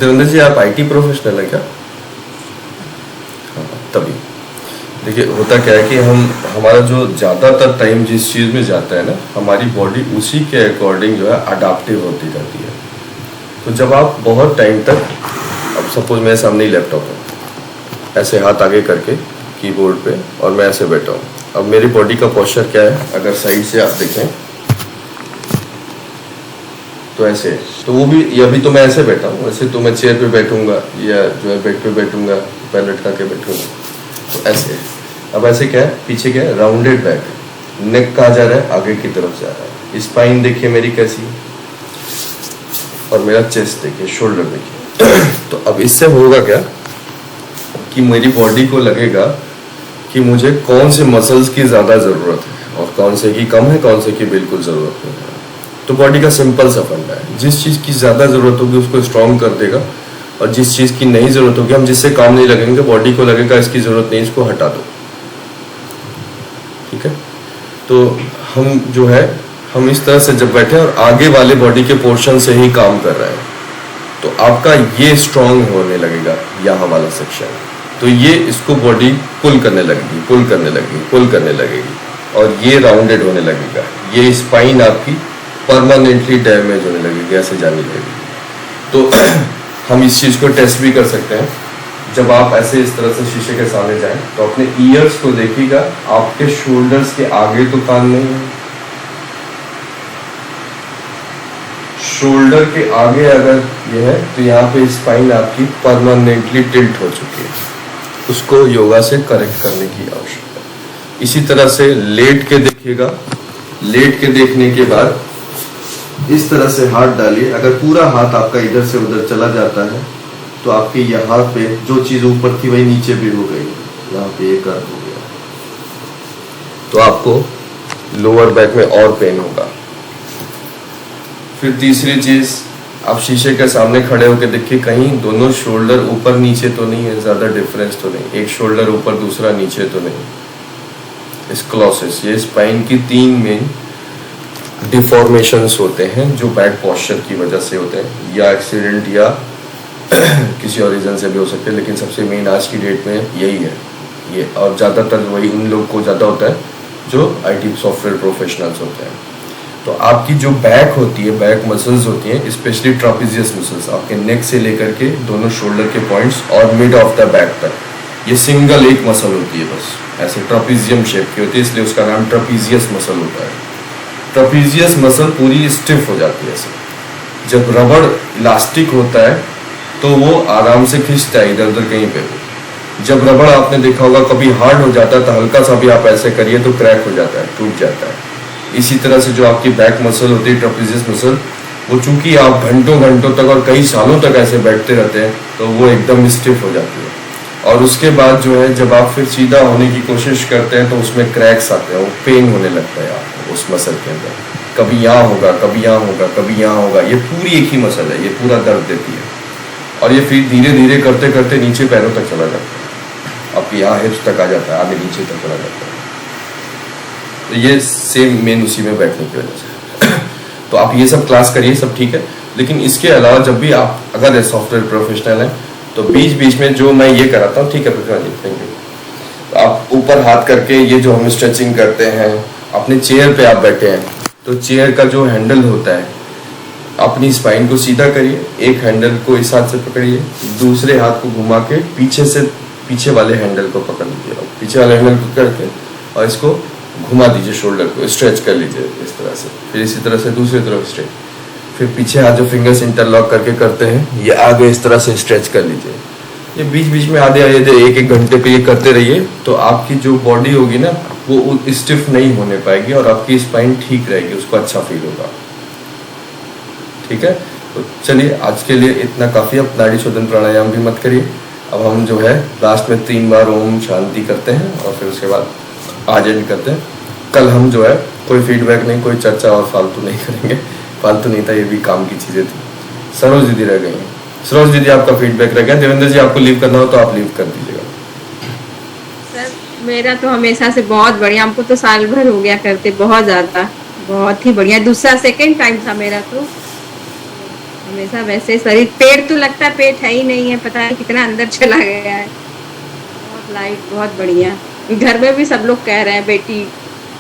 Devendra ji, आप IT प्रोफेशनल है क्या? हाँ, तभी देखिए होता क्या है कि हमारा जो ज़्यादातर टाइम जिस चीज़ में जाता है ना, हमारी बॉडी उसी के अकॉर्डिंग जो है अडाप्टिव होती रहती है। तो जब आप बहुत टाइम तक, अब सपोज मेरे सामने ही लैपटॉप है, ऐसे हाथ आगे करके कीबोर्ड पे, और मैं ऐसे बैठा हूँ, अब मेरी बॉडी का पोस्चर क्या है, अगर साइड से आप देखें तो ऐसे, तो वो भी, ये अभी तो मैं ऐसे बैठा हूँ, वैसे तो मैं चेयर पे बैठूंगा या जो है बेड पे बैठूंगा, पैर लटका के बैठूंगा, तो ऐसे। अब ऐसे क्या है, पीछे क्या है, राउंडेड बैक, नेक कहाँ जा रहा है, आगे की तरफ जा रहा है, स्पाइन देखिए मेरी कैसी, और मेरा चेस्ट देखिए, शोल्डर देखिए तो अब इससे होगा क्या कि मेरी बॉडी को लगेगा कि मुझे कौन से मसल्स की ज़्यादा ज़रूरत है और कौन से की कम है, कौन से की बिल्कुल ज़रूरत नहीं है। तो बॉडी का सिंपल सा फंडा है, जिस चीज़ की ज़्यादा ज़रूरत होगी उसको स्ट्रॉन्ग कर देगा, और जिस चीज़ की नहीं ज़रूरत होगी, हम जिससे काम नहीं लगेंगे, बॉडी को लगेगा इसकी ज़रूरत नहीं, इसको हटा दो। ठीक है, तो हम जो है, हम इस तरह से जब बैठे और आगे वाले बॉडी के पोर्शन से ही काम कर रहे हैं, तो आपका ये स्ट्रॉन्ग होने लगेगा, यहाँ वाला सेक्शन, तो ये इसको बॉडी पुल करने लगेगी, पुल करने लगेगी, पुल करने लगेगी, और ये राउंडेड होने लगेगा, ये स्पाइन आपकी परमानेंटली डैमेज होने लगेगी, ऐसे जाने लगेगी। तो हम इस चीज़ को टेस्ट भी कर सकते हैं। जब आप ऐसे इस तरह से शीशे के सामने जाएं तो अपने ईयर्स को देखिएगा, आपके शोल्डर्स के आगे तो कान नहीं है, शोल्डर के आगे अगर ये है तो यहाँ पे स्पाइन आपकी परमानेंटली टिल्ट हो चुकी है, उसको योगा से करेक्ट करने की आवश्यकता है। इसी तरह से लेट के देखिएगा। लेट के देखने के बाद इस तरह से हाथ डालिए। अगर पूरा हाथ आपका इधर से उधर चला जाता है तो आपके यहाँ पे जो चीज़ ऊपर थी वही नीचे भी हो गई, यहाँ पे एक अर्थ हो गया, तो आपको लोअर बैक में और पेन होगा। फिर तीसरी चीज़, आप शीशे के सामने खड़े होकर देखिए कहीं दोनों शोल्डर ऊपर नीचे तो नहीं है, ज़्यादा डिफरेंस तो नहीं, एक शोल्डर ऊपर दूसरा नीचे तो नहीं। स्क्लोसिस, ये स्पाइन की 3 मेन डिफॉर्मेशंस होते हैं जो बैक पोस्चर की वजह से होते हैं, या एक्सीडेंट या किसी और रीज़न से भी हो सकते हैं, लेकिन सबसे मेन आज की डेट में यही है ये। और ज़्यादातर वही उन लोग को ज़्यादा होता है जो IT सॉफ्टवेयर प्रोफेशनल्स होते हैं। तो आपकी जो बैक होती है, बैक मसल्स होती हैं, स्पेशली ट्रापेजियस मसल्स, आपके नेक से लेकर के दोनों शोल्डर के पॉइंट्स और मिड ऑफ द बैक तक, ये सिंगल एक मसल होती है, बस ऐसे ट्रापेजियम शेप की होती है, इसलिए उसका नाम ट्रापेजियस मसल होता है। ट्रापेजियस मसल पूरी स्टिफ हो जाती है ऐसे। जब रबड़ इलास्टिक होता है तो वो आराम से खींचता है इधर उधर कहीं पे। जब रबड़ आपने देखा होगा कभी हार्ड हो जाता है तो हल्का सा भी आप ऐसे करिए तो क्रैक हो जाता है, टूट जाता है। इसी तरह से जो आपकी बैक मसल होती है, ट्रापेजियस मसल, वो चूंकि आप घंटों घंटों तक और कई सालों तक ऐसे बैठते रहते हैं तो वो एकदम स्टिफ हो जाती है। और उसके बाद जो है जब आप फिर सीधा होने की कोशिश करते हैं तो उसमें क्रैक्स आते हैं, वो पेन होने लगता है आपको उस मसल के अंदर। कभी यहाँ होगा, कभी यहाँ होगा, कभी यहाँ होगा। ये पूरी एक ही मसल है, ये पूरा दर्द देती है। और ये फिर धीरे धीरे करते करते नीचे पैरों तक चला जाता है, आपके यहाँ हिप्स तक आ जाता है, आगे नीचे तक चला जाता है। तो ये सेम मेन उसी में बैठने की वजह से। तो आप ये सब क्लास करिए, सब ठीक है, लेकिन इसके अलावा जब भी आप अगर सॉफ्टवेयर प्रोफेशनल हैं तो बीच बीच में जो मैं ये कराता हूँ, ठीक है प्रकाश जी, थैंक यू। आप ऊपर हाथ करके ये जो हम स्ट्रेचिंग करते हैं, अपने चेयर पे आप बैठे हैं तो चेयर का जो हैंडल होता है, अपनी स्पाइन को सीधा करिए, एक हैंडल को इस हाथ से पकड़िए, दूसरे हाथ को घुमा के पीछे से पीछे वाले हैंडल को पकड़ लीजिए, और पीछे वाले हैंडल को करके और इसको घुमा दीजिए, शोल्डर को स्ट्रेच कर लीजिए इस तरह से। फिर इसी तरह से दूसरी तरफ स्ट्रेच, फिर पीछे हाथ जो फिंगर्स इंटरलॉक करके करते हैं ये आगे इस तरह से स्ट्रेच कर लीजिए। ये बीच बीच में आधे आधे 1-1 घंटे पे ये करते रहिए, तो आपकी जो बॉडी होगी ना वो स्टिफ नहीं होने पाएगी और आपकी स्पाइन ठीक रहेगी, उसको अच्छा फील होगा। ठीक है, तो चलिए आज के लिए इतना काफ़ी। अब नाड़ी शोधन प्राणायाम भी मत करिए। अब हम जो है लास्ट में 3 बार ओम शांति करते हैं और फिर उसके बाद आज एंड करते हैं। कल हम जो है कोई फीडबैक नहीं, कोई चर्चा और फालतू नहीं करेंगे। फालतू नहीं था, ये भी काम की चीज़ें थी। सरोज दीदी रह गई हैं। सरोज दीदी आपका फीडबैक रह गया। देवेंद्र जी आपको लीव करना हो तो आप लीव कर दीजिएगा। सर मेरा तो हमेशा से बहुत बढ़िया, हमको तो साल भर हो गया करते, बहुत ज़्यादा, बहुत ही बढ़िया। दूसरा सेकंड टाइम था मेरा, तो हमेशा वैसे शरीर, पेट तो लगता है पेट है ही नहीं है, पता नहीं कितना अंदर चला गया है। बहुत लाइट, बहुत बढ़िया। घर में भी सब लोग कह रहे हैं, बेटी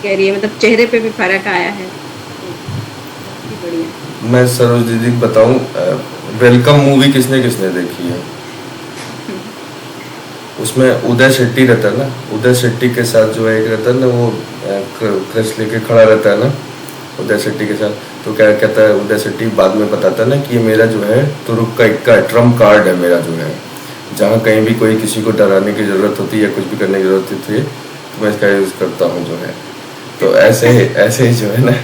कह रही है, मतलब चेहरे पे भी फर्क आया है, बढ़िया। मैं सरोज दीदी बताऊं, वेलकम मूवी किसने किसने देखी है? उसमें उदय शेट्टी रहता है ना, उदय शेट्टी के साथ जो है एक रहता है ना, वो क्रश लेके खड़ा रहता है ना उदय शेट्टी के साथ, तो क्या कहता है उदय शेट्टी बाद में बताता है ना कि ये मेरा जो है तुरुप का इक्का ट्रम्प कार्ड है मेरा, जो है जहाँ कहीं भी कोई किसी को डराने की ज़रूरत होती है या कुछ भी करने की ज़रूरत होती है तो मैं इसका यूज़ करता हूँ जो है। तो ऐसे ही जो है ना,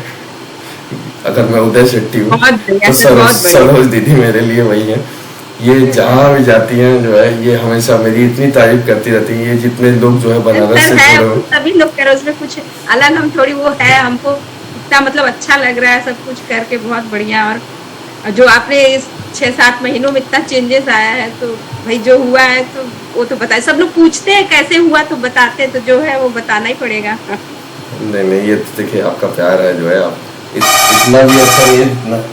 अगर मैं उदय शेट्टी हूँ तो सरोज दीदी मेरे लिए वही है। ये जहाँ भी जाती हैं जो है ये हमेशा मेरी इतनी तारीफ करती रहती है। ये जितने लोग जो है बनारस से जुड़े हुए, सभी लोग कह रहे हैं उसमें कुछ अलग, हम थोड़ी वो है, हमको इतना मतलब अच्छा लग रहा है सब कुछ करके, बहुत बढ़िया। और जो आपने इस 6-7 महीनों में इतना चेंजेस आया है, तो भाई जो हुआ है तो वो तो बताए। सब लोग पूछते हैं कैसे हुआ, तो बताते हैं, तो जो है वो बताना ही पड़ेगा। नहीं ये तो देखिए आपका प्यार है जो है, आप इतना भी अच्छा ये ना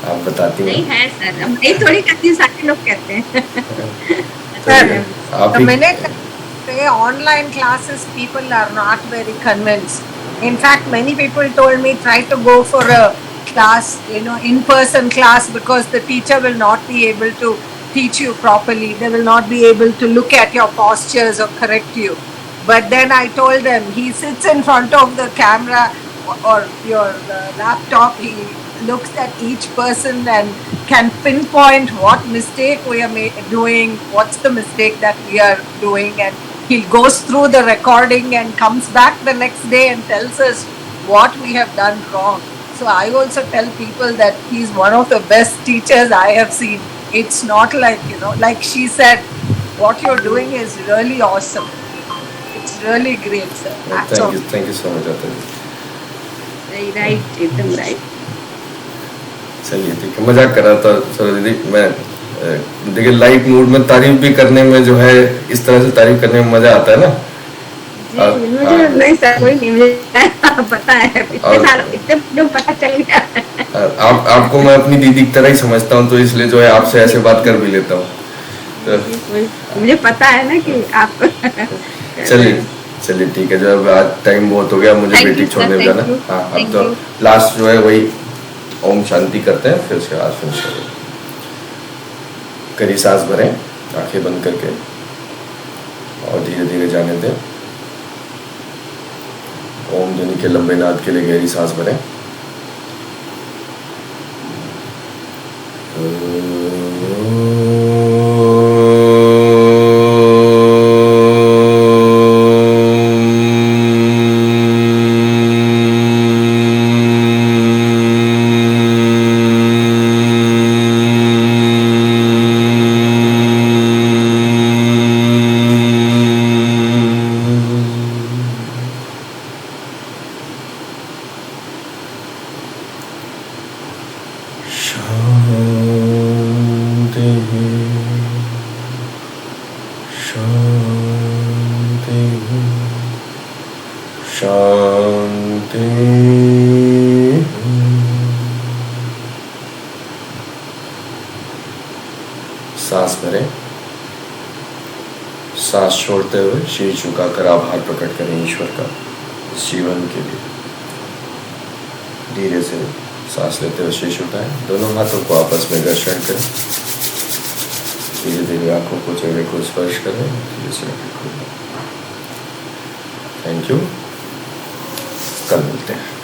आप बताती नहीं है सर, हम नहीं थोड़ी करती, सारे लोग कहते हैं। आप The minute they online classes, people are not very convinced. In fact, many people told me try to go for a class, in-person class, because the teacher will not be able to teach you properly. They will not be able to look at your postures or correct you. But then I told them, he sits in front of the camera or your laptop, he looks at each person and can pinpoint what mistake we are doing, what's the mistake that we are doing, and he goes through the recording and comes back the next day and tells us what we have done wrong. So I also tell people that he's one of the best teachers I have seen. It's not like, like she said, what you're doing is really awesome. It's really great, sir. Thank you so much, Atha ji. Right, एकदम right. चलिए ठीक है, मजाक कर रहा था सरोज दीदी. मैं देखिए लाइट मूड में तारीफ भी करने में जो है, इस तरह से तारीफ करने में मजा आता है ना. मुझे नहीं सर, कोई नहीं, मुझे पता है, इतने साल इतने पता चल गया. आपको मैं अपनी दीदी की तरह ही समझता हूँ, तो इसलिए जो है आपसे ऐसे बात कर भी लेता हूँ. मुझे पता है ना कि आप. चलिए ठीक है, जो अब आज टाइम बहुत हो गया, मुझे बेटी छोड़ने जाना. हाँ, अब तो लास्ट जो है वही ओम शांति करते हैं, फिर उसके बाद फिनिश करेंगे. करी सांस भरें, आंखें बंद करके, और धीरे धीरे जाने दें. ओम ध्वनि के लंबे नाद के लिए गहरी सांस भरें. शांति. सांस भरें. सांस छोड़ते हुए शीश झुकाकर आभार प्रकट करें ईश्वर का इस जीवन के लिए. धीरे से सांस लेते हुए शीश उठाएं. दोनों हाथों को आपस में घर्षण करें. धीरे धीरे आंखों को, चेहरे को स्पर्श करें. धीरे से आंखें खोलें. Thank you. कल मिलते हैं.